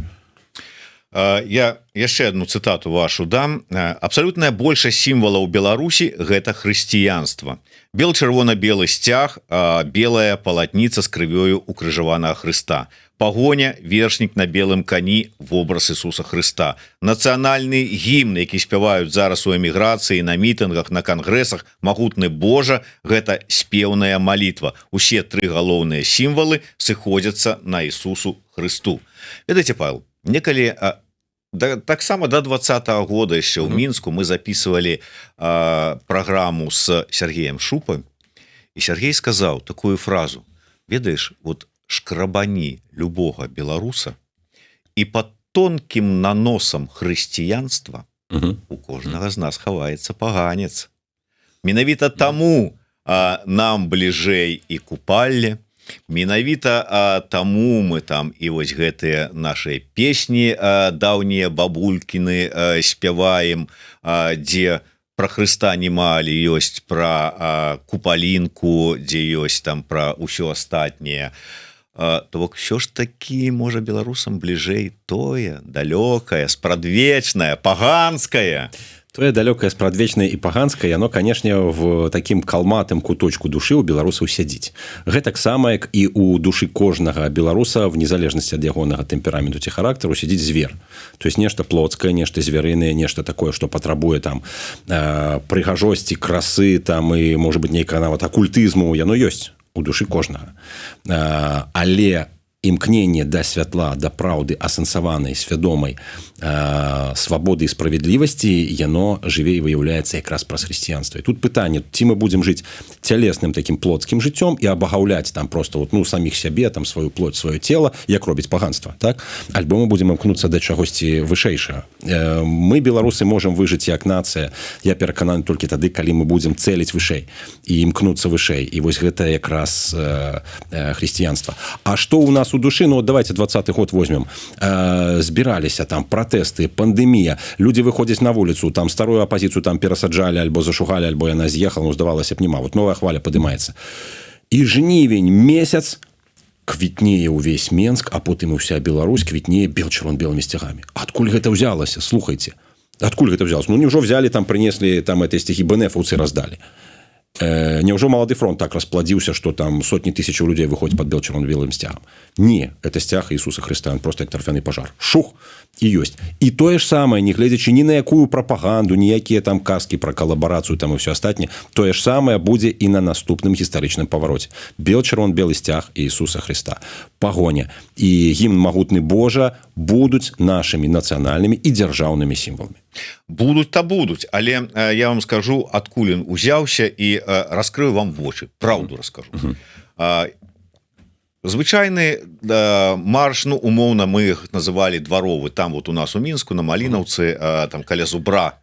[SPEAKER 1] Я яшчэ одну цытату вашу дам. Абсалютная большасць сімвалаў Беларусі – гэта хрысціянства. Бел-чырвона-белы сцяг, белая палатніца з крывёю укрыжаванага Хрыста. Пагоня, вершнік на белым кані, вобраз Ісуса Хрыста. Нацыянальны гімн, які спяваюць зараз у эміграцыі, на мітынгах, на кангрэсах, магутны Божа – гэта спеўная малітва. Усе тры галоўныя сімвалы сыходзяцца на Ісусу Хрысту. Ведаеце, Павел, некалі таксама до 20-го года яшчэ ў Мінску мы записывалі праграму с Сергеем Шупой, і Сергей сказаў такую фразу: ведаеш, вот шкрабані любога беларуса, і под тонкім наносам хрысціянства у кожнага з нас хаваецца паганец. Менавіта таму нам бліжэй і купалле, менавіта таму мы там і вось гэтыя нашыя песні даўнія бабулькіны спяваем, дзе пра Хрыста немалі ёсць, пра купалінку, дзе ёсць там пра ўсё астатняе. То бок ўсё ж такі, можа, беларусам бліжэй тое далёкае, спрадвечнае, паганскае.
[SPEAKER 2] Тое далёкае, спрадвечнае і паганскае, яно, канешне, в такім калматым куточку душы ў беларусаў сядзіць. Гэтаксама, як і ў душы кожнага беларуса, в незалежнасці ад ягонага тэмпераменту ці характару, сядзіць звер. То есть нешта плотскае, нешта зверынае, нешта такое, што патрабуе там прыгажосці, красы, там і, можа быць, нейкага нават акультызму, яно ёсць у душы кожнага. Але імкненне да святла, да праўды, асэнсаванай, свядомай свабоды і справядлівасці, яно жыве і выяўляецца якраз праз хрысціянства. І тут пытанне, ці мы будзем жыць цялесным такім плотскім жыццём і абагаўляць там просто вот, ну, саміх сябе, там сваю плоть, сваё цела, як робіць паганства, так? Альбо мы будзем імкнуцца да чагосьці вышэйшага. Мы, беларусы, можам выжыць як нацыя, я перакананы толькі тады, калі мы будзем цэліць вышэй і імкнуцца вышэй. І вось гэта якраз хрысціянства. А што ў нас у душы? Ну, вот давайте 20-й год возьмем. Збіраліся там пратэсты, пандэмія, людзі выходзяць на вуліцу, там старую апазіцыю там перасаджалі, альбо зашугалі, альбо яна з'ехала, ну, здавалася б, нема. Вот новая хваля падымаецца. І жнівень месяц квітнее ўвесь Менск, а потым і ўся Беларусь квітнее бел-чырвон-белымі сцягамі. Адкуль гэта ўзялася? Слухайце. Адкуль гэта ўзялася? Ну, неўжо взялі, там прынеслі, там эти сцягі бэнэфаўцы раздалі. Няўжо малады фронт так распладзіўся, што там сотні тысячаў людзей выходзяць пад чырвона-белым сцягам? Не, это сцяг Ісуса Хрыста, он просто як тарфяны пажар. Шух, і ёсць. І тое ж самае, не гледзячы ні на якую прапаганду, ніякія там казкі пра калабарацыю там і ўсё астатняе, тое ж самае будзе і на наступным гістарычным павароце. Чырвона-белы сцяг Ісуса Хрыста. Пагоня і гімн «Магутны Божа» будуць нашымі нацыянальнымі і дзяржаўнымі сімваламі.
[SPEAKER 1] Будуць, але я вам скажу, адкуль ён узяўся і раскрыю вам вочы, правду раскажу. Звычайны марш, ну, умоўна, мы іх называлі дваровы, там вот у нас у Мінску, на Малінаўцы, там каля Зубра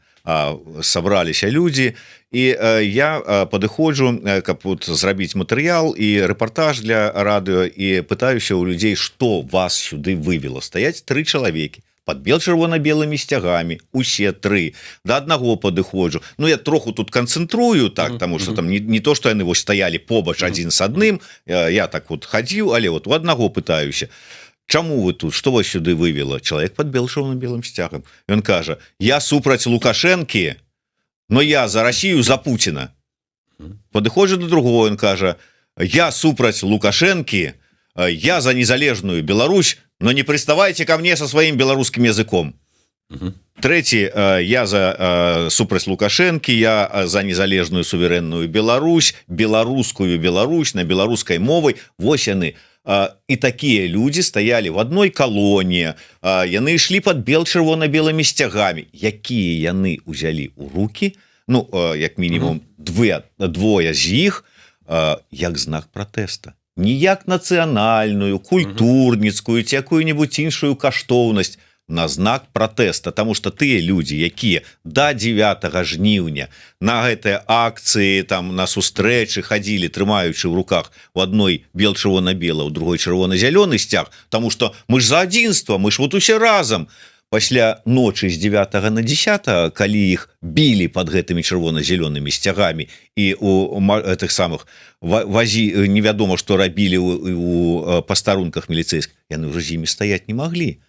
[SPEAKER 1] сабраліся людзі, і я падыходжу, каб вот зрабіць матэрыял і рэпартаж для радыё, і пытаюся ў людзей, што вас сюды вывела. Стаяць 3 чалавекі под чырвона-белымі сцягамі, усе 3, да аднаго падыходжу. Ну, я троху тут канцэнтрую, так, таму што там не то, што яны вось стаялі побач адзін з адным, я так вот хадзіў, але вот у аднаго пытаюся, чаму вы тут, што вас сюды вывела? Чалавек под чырвона-белым сцягам. Ён кажа, я супраць Лукашэнкі, но я за Россию, за Путина. Падыходжу до другого, ён кажа, я супраць Лукашэнкі, я за незалежную Беларусь, но не приставайте ко мне со своим белорусским языком. Третий, я за супраць Лукашэнкі, я за незалежную суверенную Беларусь, беларускую Беларусь на беларускай мовай. Вось яны. І такія людзі стаялі в адной калоне, яны ішлі под чырвона-белымі сцягамі. Якія яны ўзялі ў руки, ну, як мінімум двое з іх, як знак пратэста. Не як нацыянальную, культурніцкую ці якую-небудзь іншую каштоўнасць, на знак пратэста, таму што тыя людзі, якія да 9 жніўня на гэтыя акцыі, там на сустрэчы хадзілі, трымаючы ў руках у адной чырвона-белы, у другой чырвона-зялёны сцяг, таму што мы ж за адзінства, мы ж вот усе разам. Пасля ночы з 9 на 10, калі іх білі под гэтымі чырвона-зялёнымі сцягамі і у гэтых самых невядома, што рабілі у пастарунках міліцэйскіх, яны ўжо з імі стаяць не маглі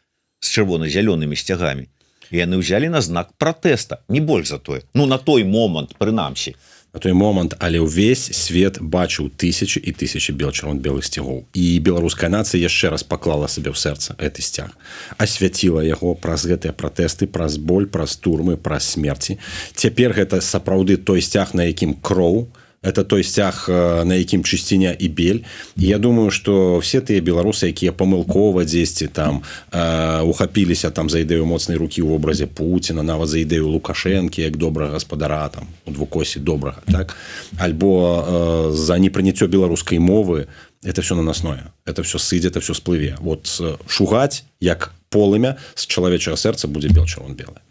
[SPEAKER 1] з чырвона-зялёнымі сцягамі. І яны ўзялі на знак пратэста, не больш за тое. Ну, на той момант, прынамсі.
[SPEAKER 2] На той момант, але ўвесь свет бачыў тысячы і тысячы чырвона-белых сцягоў. І беларуская нацыя яшчэ раз паклала сабе ў сэрца гэты сцяг. Асвяціла яго праз гэтыя пратэсты, праз боль, праз турмы, праз смерці. Цяпер гэта сапраўды той сцяг, на якім кроў, это той сцяг, на якім чысціня і бель. І я думаю, што все тыя беларусы, якія памылкова дзесьці там ухапіліся там за ідэю моцнай рукі ў вобразе Пуціна, нават за ідэю Лукашэнкі як добрага гаспадара, там у двукосе добрага, так? Альбо за непрыняццё беларускай мовы, это все наносное, это все сыдзе, это все сплыве. Вот шугаць як полымя з чалавечага сэрца будзе чырвона-белае.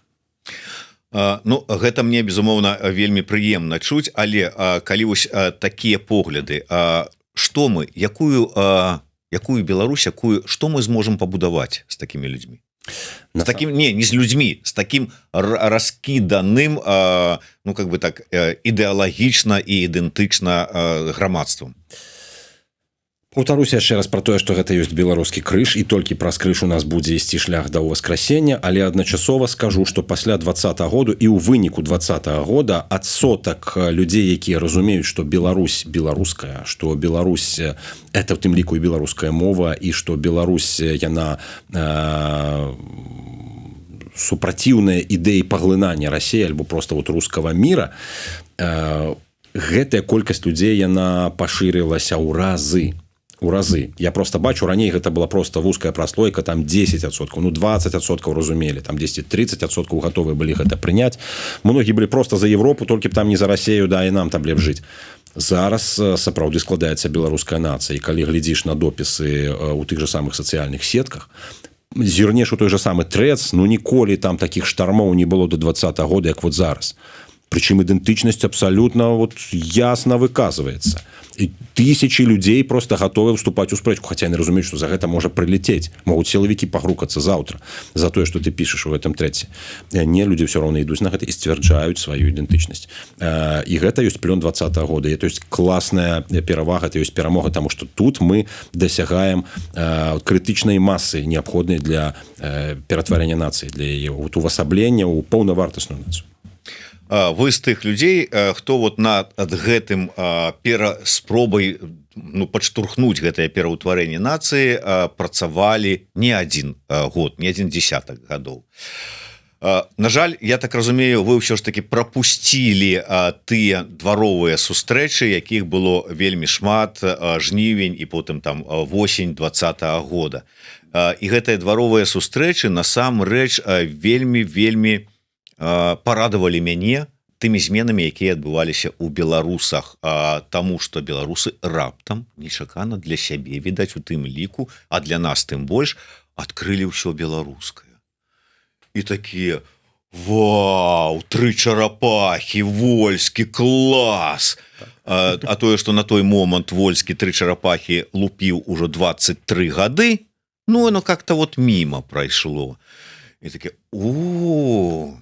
[SPEAKER 1] Ну, гэта мне, безумоўна, вельмі прыемна чуць, але калі вось такія погляды, што мы, якую Беларусь, што мы зможам пабудаваць з такімі людзьмі? З такім, не з людзьмі, з такім раскіданым, ну, как бы так, ідэалагічна і ідэнтычна грамадствам.
[SPEAKER 2] Паўтаруся яшчэ раз пра тое, што гэта ёсць беларускі крыж, і толькі праз крыж у нас будзе ісці шлях да ўваскрасення, але адначасова скажу, што пасля 20-го году і ў выніку 20-го года адсотак людзей, якія разумеюць, што Беларусь беларуская, што Беларусь это в тым ліку і беларуская мова, і што Беларусь яна супраціўная ідэі паглынання Расіі альбо проста вот рускага міра, гэтая колькасць людзей яна пашырылася ў разы. Я просто бачу, раней гэта была просто вузкая праслойка, там 10%, ну 20% разумелі, там 10-30% гатовыя былі гэта прыняць. Многі былі просто за Европу, толькі б там не за Расію, да, і нам там лепш жыць. Зараз сапраўды складаецца беларуская нацыя, і калі глядзіш на допісы ў тых жа самых сацыяльных сетках, зірнеш у той жа самы Трэц, ну ніколі там такіх штармоў не было до 20-го года, як вот зараз. Причем ідэнтычнасць абсолютно вот ясно выказывается. І тысячи людей просто готовы вступать у спрэчку, хотя они разумеюць, что за гэта можа прилететь. Могут силовики погрукаться завтра за тое, что ты пишешь в этом трэце. Не, люди все равно ідуць на гэта і сцвярджаюць свою ідэнтычнасць. І гэта ёсць плён 20-го года. Это ёсць классная перавага, это ёсць перамога, потому что тут мы досягаем крытычнай масы, неабходнай для ператварэння нацыі, для яе увасаблення ў паўнавартасную нацыю.
[SPEAKER 1] вы з тых людзей, хто вот над гэтым спробай падштурхнуць гэтае пераўтварэнне нацыі працавалі не адзін год, не адзін дзесятак гадоў. На жаль, я так разумею, вы ўсё ж таки прапусцілі тыя дваровыя сустрэчы, якіх было вельмі шмат, жнівень і потым там восень 20-го года. І гэтыя дваровыя сустрэчы насамрэч вельмі парадавалі мяне тымі зменамі, якія адбываліся ў беларусах, таму што беларусы раптам нечакана для сябе, відаць, у тым ліку, а для нас тым больш, адкрылі ўсё беларускае. І такія: вау, 3 чарапахі, Вольскі, клас! А тое, што на той момант Вольскі 3 чарапахі лупіў ужо 23 гады, ну, оно как-то вот мимо прайшло. І такі: о,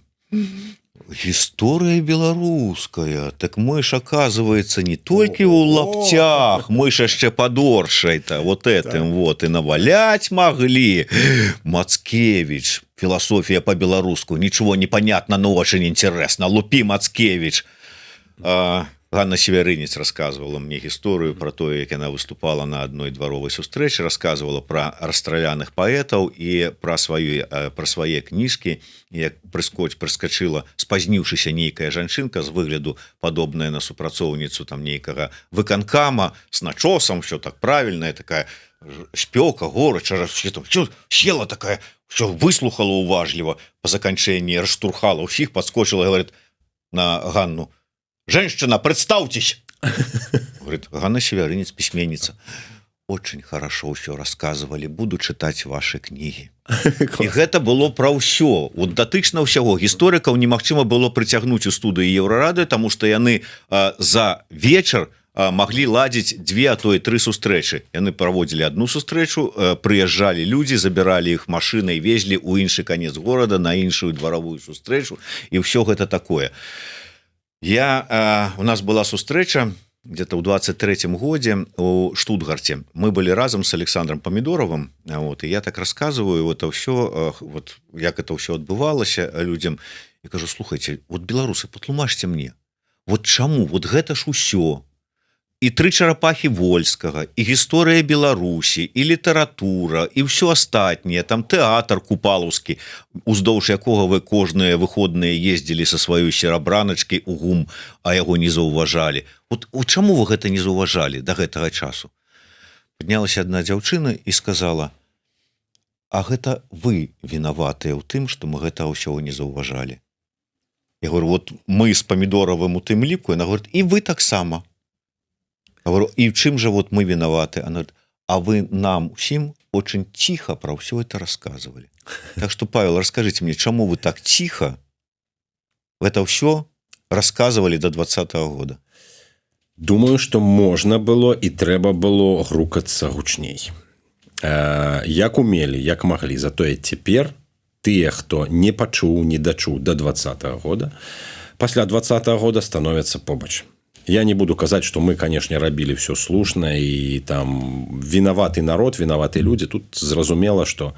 [SPEAKER 1] гісторыя беларуская, так мы ж, оказывается, не толькі ў лаптях, мы ж яшчэ падоршай-то вот этим вот и навалять могли. Мацкевич, философия по-белоруску, ничего не понятно, но очень интересно. Лупи, Мацкевич. Ганна Северынец рассказывала мне историю про то, как она выступала на одной дворовой сустрэчы, рассказывала про расстраляных поэтов и про свои книжки. Як прыскочыла спазніўшыся нейкая жанчынка з выгляду падобная на супрацоўніцу там нейкага выканкама с начосом, все так правильная, такая шпёка, горача, села такая, все выслухала уважліва, по заканчэнні расштурхала ўсіх, подскочила и говорит на Ганну: «Женщина, представьтесь!» Говорит: «Ганна Северынец, письменница. Очень хорошо все рассказывали, буду читать ваши книги». І гэта было пра ўсё. Вот датычна ўсяго гісторыкаў немагчыма было прыцягнуць у студыі Еўрарады, таму што яны за вечар маглі ладзіць 2, а то і 3 сустрэчы. Яны праводзілі одну сустрэчу, прыязджалі людзі, забіралі іх машынай, везлі ў іншы канец горада на іншую дваровую сустрэчу, і ўсё гэта такое. У нас была сустрэча где-то ў 23-м годзе у Штутгарте. Мы были разом с Александром Помидоровым, вот, и я так рассказываю это все, вот, як это все адбывалася людям. Я кажу: слухайте, вот беларусы, патлумачьте мне, вот чаму, вот гэта ж усё, і 3 чарапахі Вольскага, і гісторыя Беларусі, і літаратура, і ўсё астатняе, там тэатр купалаўскі, уздоўж якога вы кожныя выходныя ездзілі са сваёй серабраначкай у ГУМ, а яго не заўважалі. Вот чаму вы гэта не заўважалі да гэтага часу? Паднялася адна дзяўчына і сказала: «А гэта вы вінаватыя ў тым, што мы гэта ўсё не заўважалі». Я говорю: «Вот мы з Памідоравым у тым ліку». Яна говорит: «І вы таксама». Говорю: «И в чем же вот мы виноваты?» Она говорит: «А вы нам всем очень тихо про все это рассказывали». Так что, Павел, расскажите мне, чему вы так тихо это все рассказывали до 20-го года?
[SPEAKER 2] Думаю, что можно было и трэба было грукацца гучней. Як умели, як могли. Затое цяпер тыя, хто не пачуў, не дачуў до 20-го года, пасля 20-го года становятся побач. Я не буду казаць, что мы, конечно, рабілі все слушна, и там виноваты народ, виноваты люди. Тут зразумела, что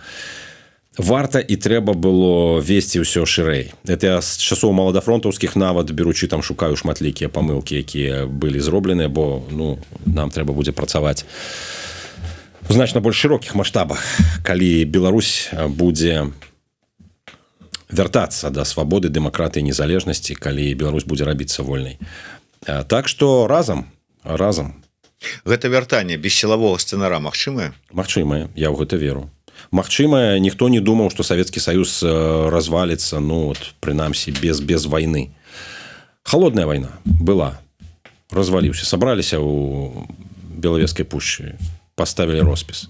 [SPEAKER 2] варта і трэба было весці ўсё шырэй. Это я з часоў маладафронтаўскіх нават беручы там шукаю шматлікія памылкі, якія былі зроблены, бо нам трэба будзе працаваць у значна больш шырокіх маштабах, калі Беларусь будзе вяртацца да свабоды, дэмакратыі, незалежнасці, калі Беларусь будзе рабіцца вольнай. Так что разом.
[SPEAKER 1] Гэта вяртанне без сілавога сцэнара магчымае?
[SPEAKER 2] Магчымае, я ў гэта веру. Магчымае, ніхто не думаў, што Савецкі Саюз разваліцца, прынамсі, без вайны. Холодная вайна была, разваліўся. Сабраліся ў Белавежскай пушчы, поставілі роспіс,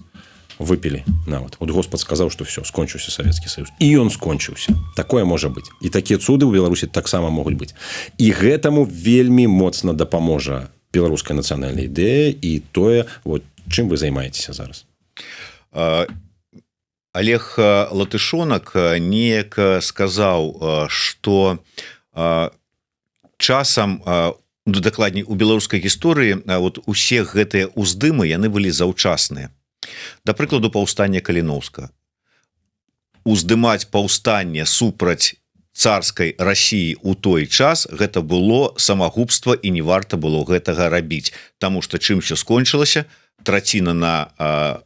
[SPEAKER 2] выпілі нават. Вот Господ сказаў, што все, скончыўся Савецкі Саюз. І ён скончыўся. Такое можа быць. І такія цуды ў Беларусі таксама могуць быць. І гэтаму вельмі моцна дапаможа беларуская нацыянальная ідэя і тое, вот, чым вы займаецеся зараз.
[SPEAKER 1] Олег Латышонак неяк сказаў, што часам, дакладней, у беларускай гісторыі вот усе гэтыя ўздымы, яны былі заўчасныя. Да прыкладу, паўстання Каліноўскага. Уздымаць паўстанне супраць царскай России у той час гэта было самагубства і не варта было гэтага рабіць, тому что чым все скончылася, траціна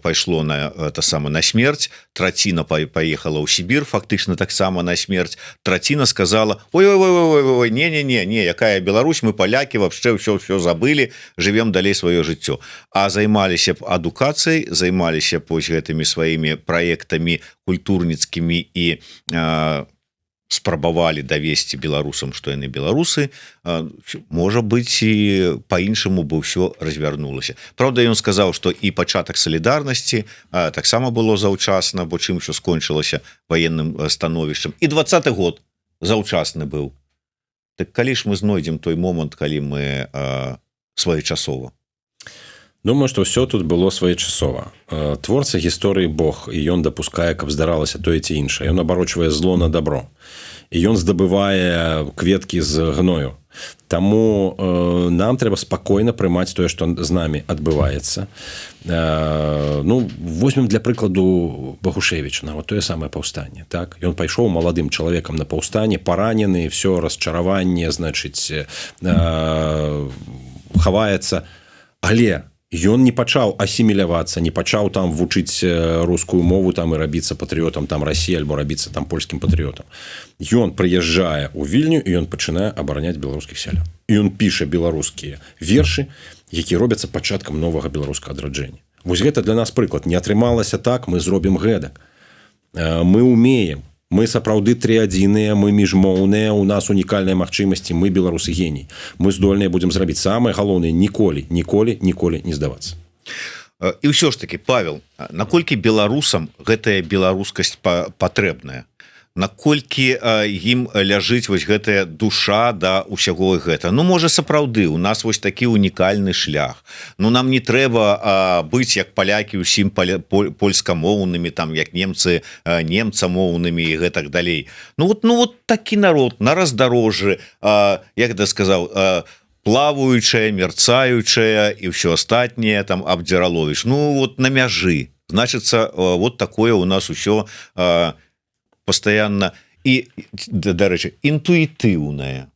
[SPEAKER 1] пайшло на это самое на смерть, траціна поехала ў Сібір фактычна таксама на смерть, траціна сказала ой не якая Беларусь, мы палякі вообще все забылі, живем далей сваё жыццё, а займаліся б адукацыяй, займаліся б гэтымі сваімі праектамі культурніцкімі і спрабавалі давесці беларусам, што яны беларусы, можа быць і по-іншаму бы ўсё развярнулася. Правда, ён сказаў, што і пачатак салідарнасці таксама было заўчасна, бо чым ўсё скончылася ваенным становішчам, і 20-й год заўчасны быў. Так калі ж мы знойдзем той момант, калі мы своечасова?
[SPEAKER 2] Думаю, што ўсё тут было своечасова. Творца гісторыі Бог, і ён дапускае, каб здаралася тое ці іншае. Ён абарочвае зло на добро. І ён здабывае кветкі з гною. Таму нам трэба спакойна прымаць тое, што з намі адбываецца. Возьмем для прыкладу Багушевіча, нават тое самае паўстанне. Так? Ён пайшоў маладым чалавекам на паўстанне, паранены, все расчараванне, значыць, хаваецца. Але ён не пачаў асімілявацца, не пачаў там вучыць рускую мову там і рабіцца патрыётам там Расіі альбо рабіцца там польскім патрыётам. Ён прыязджае ў Вільню і ён пачынае абараняць беларускіх сялян. І ён піша беларускія вершы, якія робяцца пачаткам новага беларускага адраджэння. Вось гэта для нас прыклад. Не атрымалася так, мы зробім гэтак. Мы умеем. Мы сапраўды трыадзіныя, мы міжмоўныя, у нас унікальныя магчымасці, мы беларусы геній. Мы здольныя будзем зрабіць самае галоўнае ніколі не здавацца.
[SPEAKER 1] І ўсё ж таки, Павел, наколькі беларусам гэтая беларускасць патрэбная? Наколькі ім ляжыць вось гэтая душа да ўсяго гэта? Можа, сапраўды у нас вось такі унікальны шлях. Нам не трэба быць як палякі ўсім польскамоўнымі, там як немцы немцамоўнымі і гэтак далей. Вот такі народ на раздарожжы, як да сказаў, плаваючая, мерцаючая і ўсё астатняе там абдзіраловіч. Вот на мяжы. Значыцца, вот такое у нас усё постоянно и, дарэчы, интуитивная.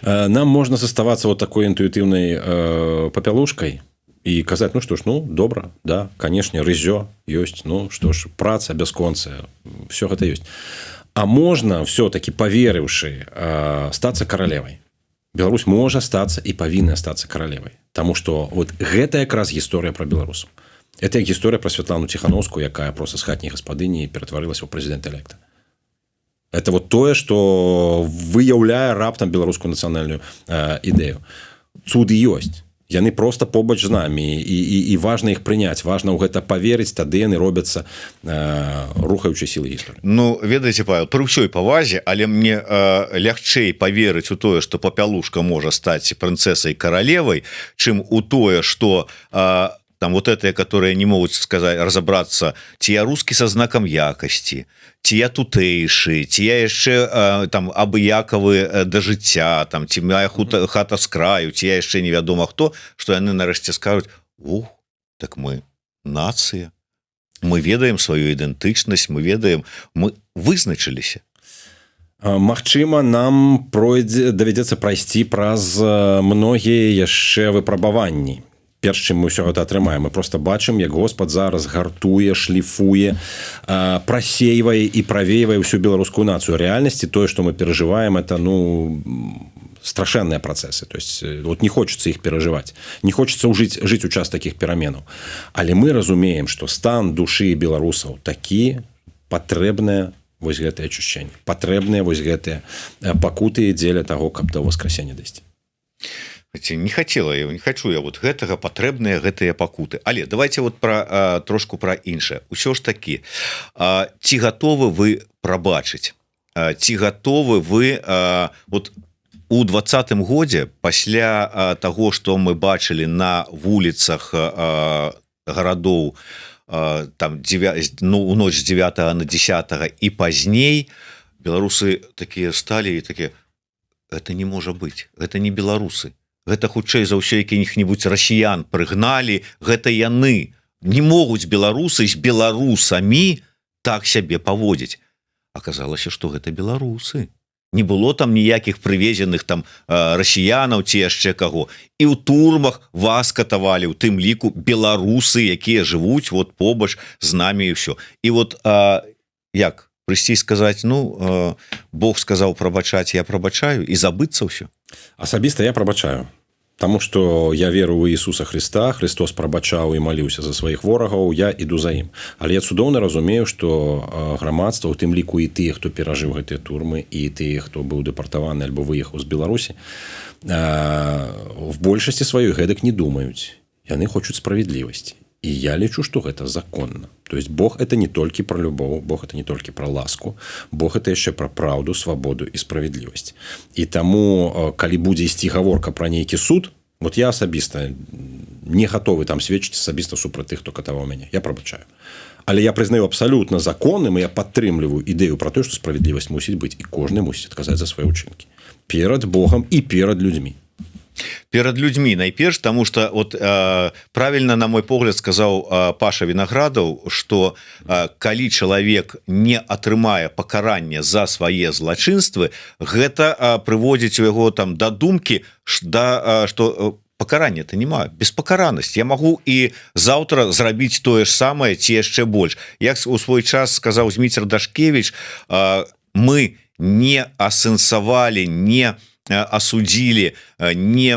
[SPEAKER 2] Нам можно заставаться вот такой интуитивной попелушкой и казать, что ж, добра, да, конечно, рызё есть, что ж, праца бясконцая, все это есть. А можно все-таки, поверивши, статься королевой. Беларусь можа статься и павінна статься королевой. Потому что вот гэта якраз гісторыя про беларусаў. Это як гісторыя про Святлану Ціхановскую, якая просто з хатняй гаспадыні ператварылася ў прэзідэнта-электа. Это вот тое, што выяўляе раптам беларускую нацыянальную ідэю. Цуды ёсць. Яны просто побач з намі, і важна іх прыняць, важна ў гэта паверыць, тады яны робяцца рухаючай сілай гісторыі.
[SPEAKER 1] Ведаеце, Павел, пры ўсёй павазе, але мне лягчэй паверыць у тое, што папялушка можа стаць прынцэсай каралевай, чым у тое, што там вот это, которые не могуць сказаць, разобрацца, ці я рускі са знакам якасці, ці я тутэйшы, ці я яшчэ там абыякавы да жыцця, там ці моя хата з краю, ці я яшчэ невядома хто, што яны нарэшце скажуць: так мы нацыя, мы ведаем сваю ідэнтычнасць, мы ведаем, мы вызначыліся.
[SPEAKER 2] Магчыма, нам давядзецца прайсці праз многія яшчэ выпрабаванні. Перш чым мы ўсё гэта атрымаем, мы просто бачым, як Господ зараз гартуе, шліфуе, прасейвае і правейвае ўсю беларускую нацыю. Рэальнасці тое, што мы перажываем, это страшэнныя працэсы. То есть вот не хочется іх перажываць. Не хочется жыць у час такіх пераменаў. Але мы разумеем, што стан душы беларусаў такі, патрэбнае вось гэтае ачушчэнне. Патрэбныя вось гэтыя пакуты дзеля таго, каб да воскресення дайсці.
[SPEAKER 1] Не хочу я вот гэтага, патрэбныя гэтыя пакуты. Але давайте вот трошку про іншае. Усё ж такі, ці гатовы вы прабачыць, ці гатовы вы вот у 20-м годзе, пасля таго, што мы бачылі на вуліцах гарадоў там у ноч з 9 на 10 і пазней, беларусы такія сталі і такія: это не можа быць, гэта не беларусы. Гэта хутчэй за ўсё якіх-небудзь расіян прыгналі, гэта яны. Не могуць беларусы з беларусамі так сябе паводзіць. аказалася что гэта беларусы. Не было там ніякіх прывезеных там расіянаў ці яшчэ каго, і ў турмах вас катавалі, у тым ліку беларусы, якія жывуць вот побач з намі і ўсё. І вот як прыйсці сказаць, ну Бог сказаў прабачаць, я прабачаю, і забыцца ўсё.
[SPEAKER 2] Асабіста я прабачаю, таму што я веру ў Ісуса Хрыста, Христос прабачаў і маліўся за сваіх ворагаў, я іду за ім. Але я цудоўна разумею, што грамадства, у тым ліку і тыя, хто перажыў гэтыя турмы, і тыя, хто быў дэпартаваны альбо выехаў з Беларусі, в большасці сваёй гэтак не думаюць. Яны хочуць справядлівасці. І я лічу, што гэта законна. То есть Бог это не толькі пра любоў, Бог это не толькі пра ласку, Бог это яшчэ пра праўду, свабоду і справядлівасць. І таму, калі будзе ісці гаворка пра нейкі суд, вот я асабіста не гатовы там сведчыць асабіста супраць тых, хто катаваў мяне. Я прабачаю. Але я прызнаю абсалютна законным, і я падтрымліваю ідэю пра тое, што справядлівасць мусіць быць, і кожны мусіць адказаць за свае ўчынкі. Перад Богам і перад людзьмі.
[SPEAKER 1] Перад людьми найперш, тому что вот правильно, на мой погляд, сказал Паша Виноградов, что калі чалавек не атрымае пакаранне за свае злачынствы, гэта прыводзіць у яго там да думкі, что пакарання-то няма, беспакаранасць. Я могу і заўтра зрабіць тое ж самае ці яшчэ больш. Як у свой час сказаў Зміцер Дашкевич, мы не асэнсавалі, не осудили, не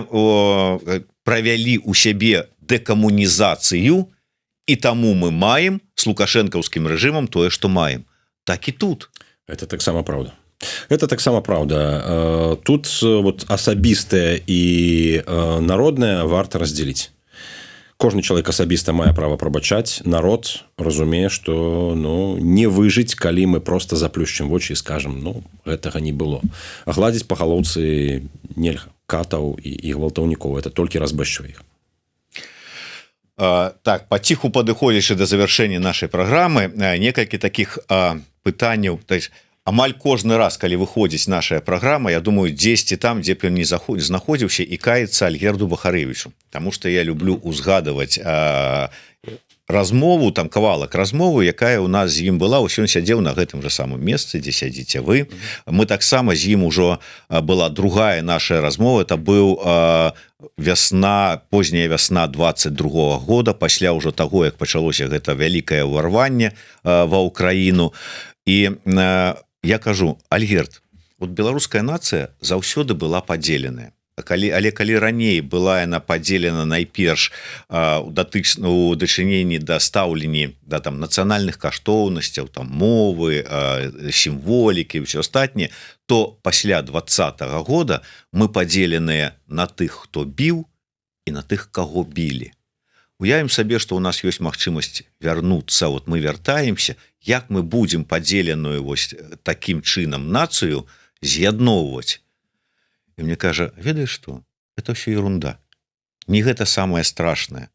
[SPEAKER 1] провели у сябе декоммунизацию, и тому мы маем с лукашэнкаўскім рэжымам тое, что маем. Так и тут.
[SPEAKER 2] Это таксама праўда. Это таксама праўда. Тут вот асабістае і народнае варта раздзеліць. Кожны чалавек асабіста мае права прабачаць. Народ разумее, што не выжыць, калі мы просто заплюшчым вочы і скажам, гэтага не было. А гладзіць па галоўцы нельга. Катаў і гвалтаўнікоў. Это толькі разбэшчвае іх.
[SPEAKER 1] Так, паціху падыходзячы да завяршэння нашай праграмы, некалькі такіх пытанняў, то есть амаль кожны раз, калі выходзіць наша праграма, я думаю, дзесьці там, дзе б ён не знаходзіўся, і каецца Альгерду Бахарэвічу, таму што я люблю узгадываць размову, там кавалак размовы, якая у нас з ім была. Усё ён сядзеў на гэтым жа самым месцы, дзе сядзіце вы. Мы таксама з ім ужо была другая наша размова. Это быў позняя вясна 22-го года, пасля ўжо таго, як пачалося гэта вялікае ўварванне ва ўкраіну. І я кажу, Альгерд, вот беларуская нацыя заўсёды была падзеленая. Але калі раней была яна падзелена найперш у дачыненні да стаўлення да там нацыянальных каштоўнасцяў, там мовы, сімволікі, ўсё астатняе, то пасля 20-го года мы падзеленыя на тых, хто біў, і на тых, каго білі. Уявім сабе, што ў нас ёсць магчымасць вярнуцца, вот мы вяртаемся, як мы будзем падзеленую вось такім чынам нацыю з'ядноўваць. І мне кажа, ведаеш што? Это ўсё ерунда. Не гэта самае страшнае.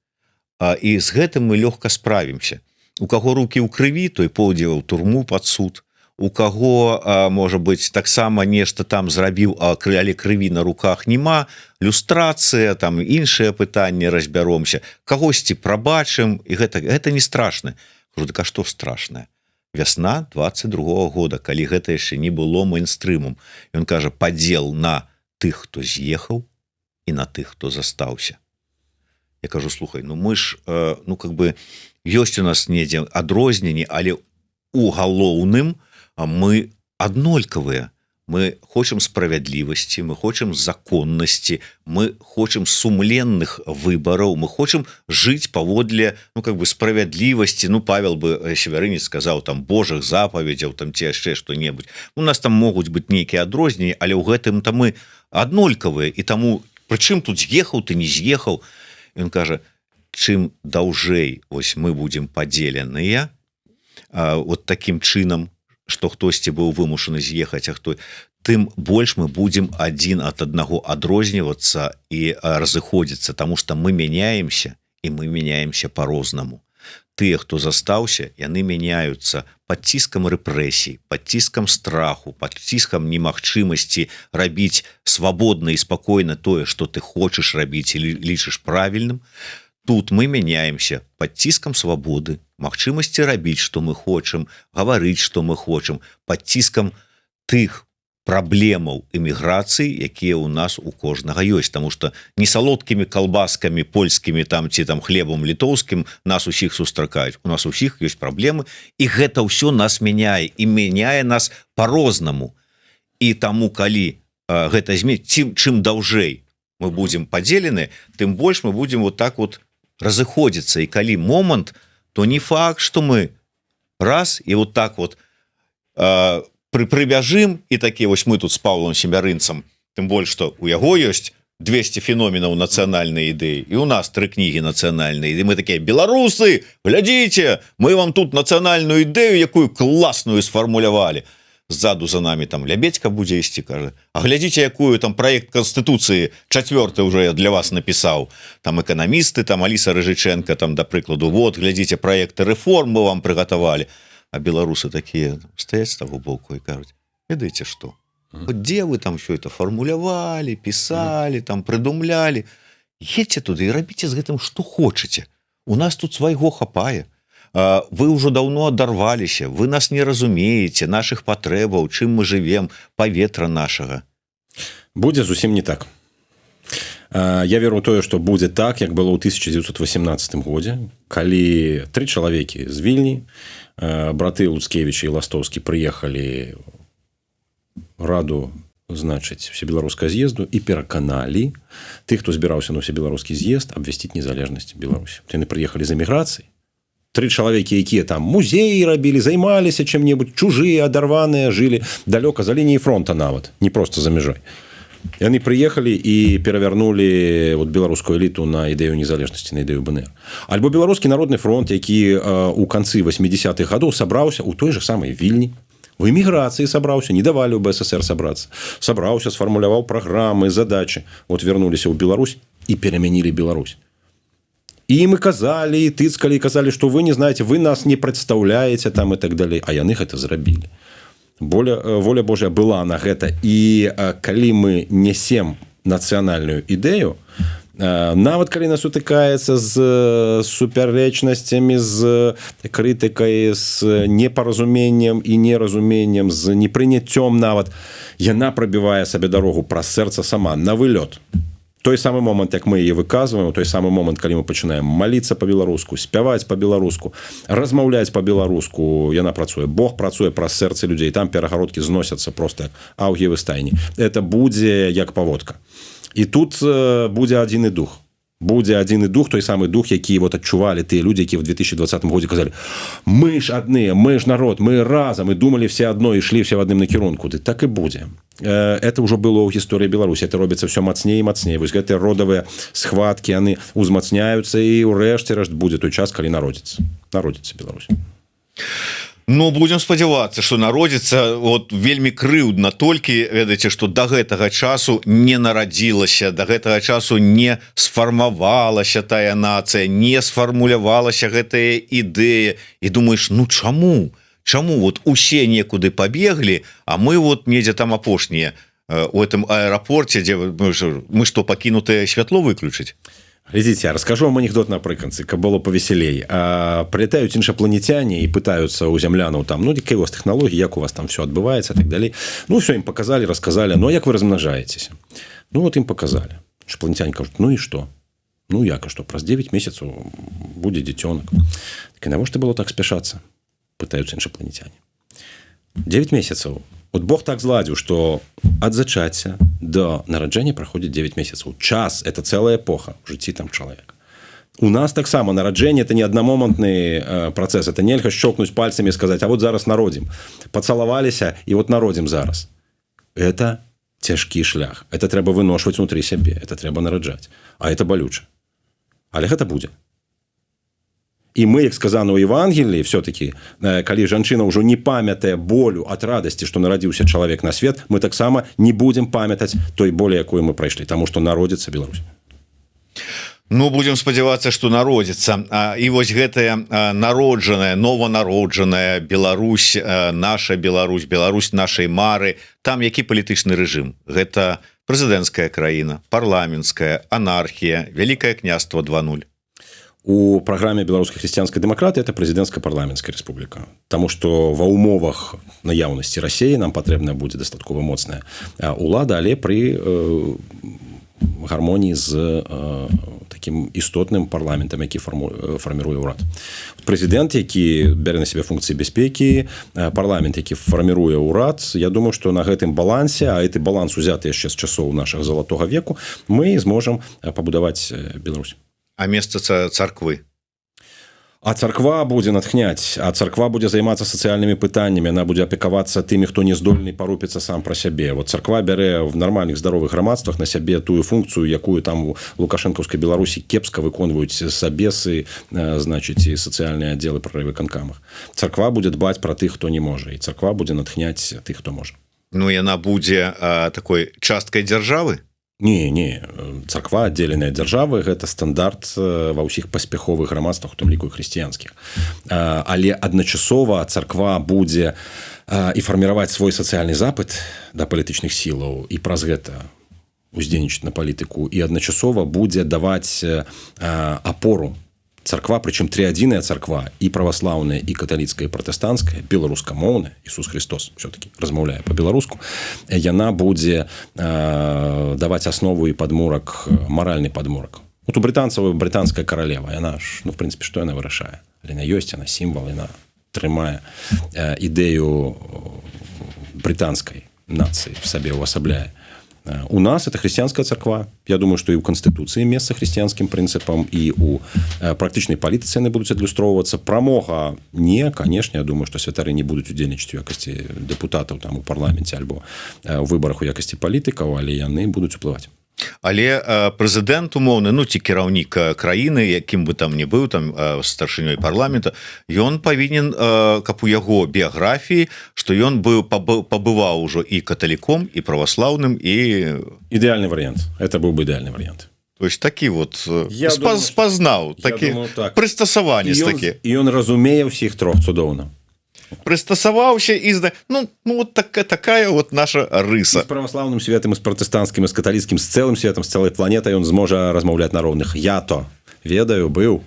[SPEAKER 1] І з гэтым мы лёгка справімся. У каго рукі ў крыві, той пойдзе ў турму пад суд. У каго, можа быць, таксама нешта там зрабіў, але крыві на руках няма, люстрацыя, там іншыя пытанні, разбяромся. Кагосьці прабачым, і гэта не страшна. Кажу, так а што страшнае? Вясна 22-го года, калі гэта яшчэ не было мейнстрымом. Ён кажа, падзел на тых, хто з'ехаў, і на тых, хто застаўся. Я кажу, слухай, мы ж, ёсць у нас недзе адрозненні, але у галоўным мы аднолькавыя. Мы хочам справядлівасці, мы хочам законнасці, мы хочам сумленных выбараў, мы хочам жыць паводле, справядлівасці. Павел бы Севярынец сказаў, там, Божых запаведзяў, там, ці яшчэ што-небудзь. У нас там могуць быць нейкія адрозненні, але ў гэтым-то мы аднолькавыя, і таму, прычым тут з'ехаў, ты не з'ехаў. Ён кажа, чым даўжэй вось мы будзем падзеленыя вот такім чынам, што хтосьці быў вымушаны з'ехаць, тым больш мы будзем адзін ад аднаго адрознівацца і разыходзіцца, таму што мы мяняемся, і мы мяняемся па-рознаму. Тыя, хто застаўся, яны мяняюцца пад ціскам рэпрэсій, пад ціскам страху, пад ціскам немагчымасці рабіць свабодна і спакойна тое, што ты хочаш рабіць і лічыш правільным. Тут мы мяняемся пад ціскам свабоды, магчымасці рабіць, што мы хочам, гаварыць, што мы хочам, пад ціскам тых праблемаў эміграцыі, якія ў нас у кожнага ёсць, таму што не салодкімі калбаскамі польскімі там ці там хлебам літоўскім нас усіх сустракаюць. У нас усіх ёсць праблемы, і гэта ўсё нас мяняе, і мяняе нас по-рознаму. І таму, калі гэта зменіць, чым даўжэй мы будзем падзелены, тым больш мы будзем вот так вот разыходзіцца. І калі момант, то не факт, што мы раз і вот так вот прыбяжым, і такі вось мы тут з Паўлом Семярынцам, тым больш, што у яго ёсць 200 феноменаў нацыянальнай ідэі, і у нас 3 кнігі нацыянальнай, і мы такія: беларусы, глядзіце, мы вам тут нацыянальную ідэю, якую класную сфармулявалі. Ззаду за нами там Лябедька будзе ісці, кажа: а глядзіце, якую там праект Канстытуцыі 4-й уже я для вас напісаў. Там эканамісты, там Аліса Рыжыченко, там, да прыкладу, вот, глядзіце, праекты рэформ мы вам прыгатавалі. А беларусы такія стаяць з таго боку і кажуць: ведаеце што, дзе вы там все это фармулявалі, пісалі, там прыдумлялі, едьце туды і рабіце з гэтым што хочаце, у нас тут свайго хапае, вы ўжо даўно адарваліся, вы нас не разумееце, нашых патрэбаў, чым мы жывем, паветра нашага.
[SPEAKER 2] Будзе зусім не так. Я веру ў тое, што будзе так, як было ў 1918 годзе, калі 3 чалавекі з Вільні, браты Луцкевіч і Ластовскі, прыехалі раду, значыць, усебеларускага з'езду і пераканалі тых, хто збіраўся на усебеларускі з'езд, абвясціць незалежнасць Беларусі. Яны прыехалі з эміграцыі. 3 чалавекі, якія там музеі рабілі, займаліся чым-небудзь, чужыя, адарваныя, жылі далёка за лініяй фронта нават, не проста за мяжой. Яны прыехалі і перавярнулі вот беларускую эліту на ідэю незалежнасці, на ідэю БНР. Альбо беларускі народны фронт, які у канцы 80-х гадоў сабраўся ў той же самай Вільні, у эміграцыі сабраўся, не давалі ў БССР сабрацца, сабраўся, сфармуляваў праграмы, задачы, вот вярнуліся ў Беларусь і перамянілі Беларусь. І мы казалі, і тыцкалі, і казалі, што вы не знаеце, вы нас не прадстаўляеце там і так далей, а яны гэта зрабілі. Воля Божая была на гэта, і калі мы несем нацыянальную ідэю, нават калі нас сутыкаецца з супярэчнасцямі, з крытыкай, з непаразуменнем і неразуменнем, з непрыняццём нават, яна прабівае сабе дарогу праз сэрца сама, на вылёт. Той самы момант, як мы яе выказваем, той самы момант, калі мы пачынаем маліцца па-беларуску, спяваць па-беларуску, размаўляць па-беларуску, яна працуе. Бог працуе праз сэрцы людзей, там перагародкі зносяцца проста аўгі выстайні. Это будзе як паводка. І тут будзе адзіны дух. Будзе адзіны дух, той самы дух, які вот адчувалі тыя людзі, якія ў 2020 годзе казалі: мы ж адныя, мы ж народ, мы разам, і думалі все адно, ішлі все в адным накірунку. Ды так і будзе. Это ўжо было ў гісторыі Беларусі, это робіцца все мацней і мацней. Вось гэтыя родавыя схваткі, яны узмацняюцца, і ўрэшце рэшт будзе той час, калі народзіцца Беларусь.
[SPEAKER 1] Ну, будем спадзявацца, што народзіцца. Вот вельмі крыўдна толькі, ведаеце, што да гэтага часу не нарадзілася, да гэтага часу не сфармавалася тая нацыя, не сфармулявалася гэтая ідэя. І думаеш, ну чаму? Чаму вот усе некуды пабеглі, а мы вот недзе там апошнія у этом аэрапорце, дзе мы што, пакінутае святло выключыць?
[SPEAKER 2] Глядзіце, я раскажу вам анекдот напрыканцы, каб было павесялей. Прылятаюць іншапланецяне і пытаюцца ў зямлянаў там, ну, якія у вас тэхналогіі, як у вас там все адбываецца, так далей. Ну, все ім показалі, расказалі, ну, як вы размнажаецеся? Ну, вот ім показалі. Іншапланецяне кажуць, ну і што? Ну, як, а што, праз 9 месяцаў будзе дзіцёнак. Так і навошта было так спяшацца? Пытаюцца іншапланецяне. 9 месяцаў. Вот Бог так зладзіў, што ад зачацця до нараджэння праходзіць 9 месяцаў. Час – это цэлая эпоха ў жыцці там чалавека. У нас таксама нараджэнне – это не аднамомантны працэс. Это нельга щелкнуць пальцамі і сказаць: а вот зараз народзім. Пацалаваліся, і вот народзім зараз. Это цяжкі шлях. Это трэба выношваць унутры сябе. Это трэба нараджаць. А это балюча. Але гэта будзе. І мы, як сказано ў Евангеліі, все-таки, калі жанчына ўжо не памятае болю ад радасці, што нарадзіўся чалавек на свет, мы таксама не будзем памятаць той болі, якую мы прайшлі, таму што народзіцца Беларусь.
[SPEAKER 1] Ну, будем спадзявацца, што народзіцца. І вось гэтая народжаная, нованароджаная Беларусь, наша Беларусь, Беларусь нашай мары, там які палітычны рэжым? Гэта прэзідэнцкая краіна, парламенцкая, анархія, вялікае княства 2.0.
[SPEAKER 2] у праграме беларускай хрысціянскай дэмакратыі это прэзідэнцка-парламенцкая рэспубліка, таму што ва ўмовах наяўнасці Расіі нам патрэбна будзе дастаткова моцная улада, але пры гармоніі з такім істотным парламентам, які фарміруе ўрад. Прэзідэнт, які бярэ на сябе функцыі бяспекі, парламент, які фарміруе ўрад, я думаю, што на гэтым балансе, а гэты баланс узяты яшчэ з часоў нашага залатога веку, мы зможам пабудаваць Беларусь.
[SPEAKER 1] А месца царквы?
[SPEAKER 2] А царква будзе натхняць, а царква будзе займацца сацыяльнымі пытаннямі, яна будзе апекавацца тымі, хто не здольны парупіцца сам пра сябе. Вот царква бярэ в нармальных здаровых грамадствах на сябе тую функцыю, якую там у лукашэнкаўскай Беларусі кепска выконваюць сабесы, значыць, і сацыяльныя аддзелы пры райвыканкамах. Царква будзе дбаць пра тых, хто не можа, і царква будзе натхняць тых, хто можа.
[SPEAKER 1] Ну, яна будзе такой часткай дзяржавы?
[SPEAKER 2] Не, царква аддзеленая дзяржавы гэта стандарт ва ўсіх паспяховых грамадствах, у тым ліку і хрысціянскіх. Але адначасова царква будзе і фарміраваць свой сацыяльны запыт да палітычных сілаў і праз гэта уздзейнічаць на палітыку, і адначасова будзе даваць апору. Царква, прычым трыадзіная царква, і праваслаўная, і каталіцкая, і пратэстанцкая, беларускамоўная, Ісус Христос все-таки размаўляе па-беларуску, яна будзе даваць аснову і падмурак, маральны падмурак. Вот у брытанцаў брытанская каралева, яна ж, ну, в прынцыпе, што яна вырашае? Яна ёсць, яна сімвал, яна трымае ідэю брытанскай нацыі в сабе увасабляе. У нас это хрысціянская царква. Я думаю, што і ў Канстытуцыі месца хрысціянскім прынцыпам, і ў практычнай палітыцы яны будуць адлюстроўвацца. Прамога не, канешне, я думаю, што святары не будуць удзельнічаць у якасці дэпутатаў там у парламенце альбо ў выбарах у якасці палітыкаў, але яны будуць уплываць.
[SPEAKER 1] Але прэзідэнт умоўны, ну, ці кіраўнік краіны, якім бы там не быў, там старшынёй парламента, ён павінен, каб у яго біяграфіі, што ён пабываў ужо і каталіком, і праваслаўным, і...
[SPEAKER 2] Ідэальны варыянт. Это быў бы ідэальны варыянт.
[SPEAKER 1] То есть такі вот спазнаў, такі прыстасаванец такі.
[SPEAKER 2] І ён разумее ўсіх трох цудоўна.
[SPEAKER 1] Прыстасаваўся і ну вот такая вот наша рыса.
[SPEAKER 2] З праваслаўным светам, з пратэстанцкім, з каталіцкім, з цэлым светам, з цэлай планетай ён зможа размаўляць на роўных. Я то ведаю, быў.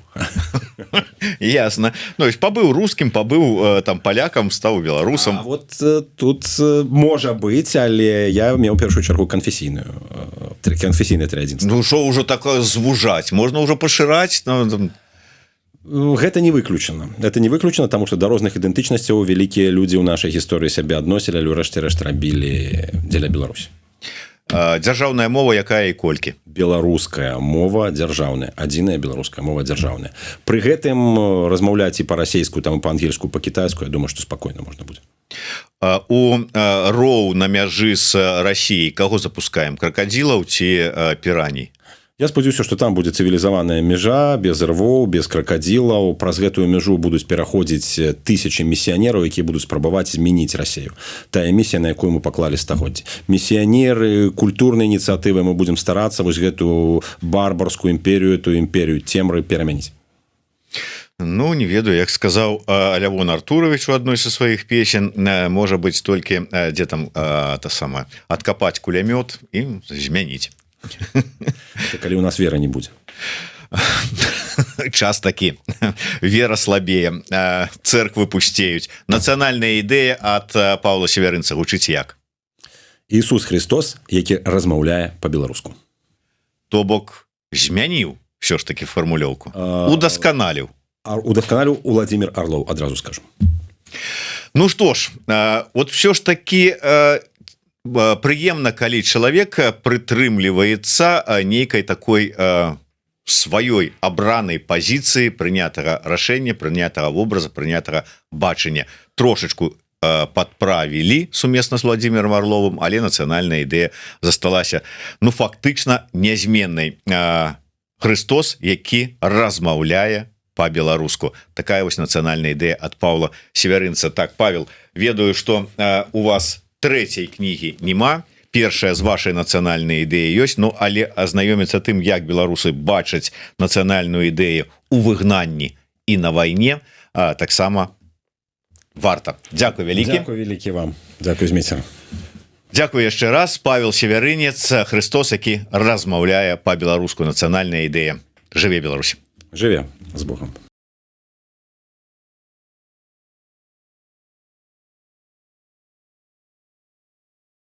[SPEAKER 1] Ясно. Ну, пабыў рускім, пабыў там палякам, стаў беларусам.
[SPEAKER 2] А вот тут можа быць, але я меў першую чаргу канфесійнае трыадзінства.
[SPEAKER 1] Ну што ўжо такое звужаць? Можна ўжо пашыраць?
[SPEAKER 2] Гэта не выключана. Это не выключана, таму што да розных ідэнтычнасцяў вялікія людзі ў нашай гісторыі сябе адносілі, але ўрэшце-рэшт рабілі дзеля Беларусі.
[SPEAKER 1] Дзяржаўная мова якая і колькі?
[SPEAKER 2] Беларуская мова дзяржаўная, адзіная беларуская мова дзяржаўная. Пры гэтым размаўляць і па-расейску, там і па-ангельску, па-кітайску, я думаю, што спакойна можна будзе.
[SPEAKER 1] У роў на мяжы з Расіяй каго запускаем? Кракадзілаў ці піраній?
[SPEAKER 2] Я спадзяюся, што там будзе цывілізаваная мяжа, без рвоў, без кракадзілаў. Праз гэтую мяжу будуць пераходзіць тысячы місіянераў, якія будуць спрабаваць змяніць Расію. Тая місія, на якую мы паклалі стагоддзі. Місіянеры, культурныя ініцыятывы, мы будзем старацца вось гэту барбарскую імперію, эту імперію цемры перамяніць.
[SPEAKER 1] Ну, не ведаю, як сказаў Лявон Артурович у адной са сваіх песен, можа быць толькі дзе там адкапаць кулямёт і змяніць.
[SPEAKER 2] Калі у нас вера не будзе.
[SPEAKER 1] Час такі. Вера слабее. Церквы пусцеюць. Нацыянальная ідэя ад Паўла Севярынца гучыць як?
[SPEAKER 2] Ісус Христос, які размаўляе па-беларуску.
[SPEAKER 1] То бок змяніў ўсё ж такі фармулёўку. Удасканаліў.
[SPEAKER 2] Удасканаліў Уладзімір Арлоў, адразу скажу.
[SPEAKER 1] Ну што ж, вот ўсё ж такі... прыемна, калі чалавек прытрымліваецца нейкай такой сваёй абранай пазіцыі прынятага рашэння, прынятага вобраза, прынятага бачання. Трошачку падправілі сумесна з Владзімірам Арловым, але нацыянальная ідэя засталася, ну, фактычна нязменнай. Христос, які размаўляе па-беларуску. Такая вось нацыянальная ідэя ад Паўла Севярынца. Так, Павел, ведаю, што у вас трэцяй кнігі няма, першая з вашай нацыянальнай ідэі ёсць, ну, але азнаёміцца тым, як беларусы бачаць нацыянальную ідэю у выгнанні і на вайне, таксама варта. Дзякуй вялікі.
[SPEAKER 2] Дзякуй вялікі вам. Дзякуй, Зміцер.
[SPEAKER 1] Дзякуй яшчэ раз. Павел Севярынец, Христос, які размаўляе па-беларуску, нацыянальная ідэя. Жыве Беларусь.
[SPEAKER 2] Жыве. З Богом.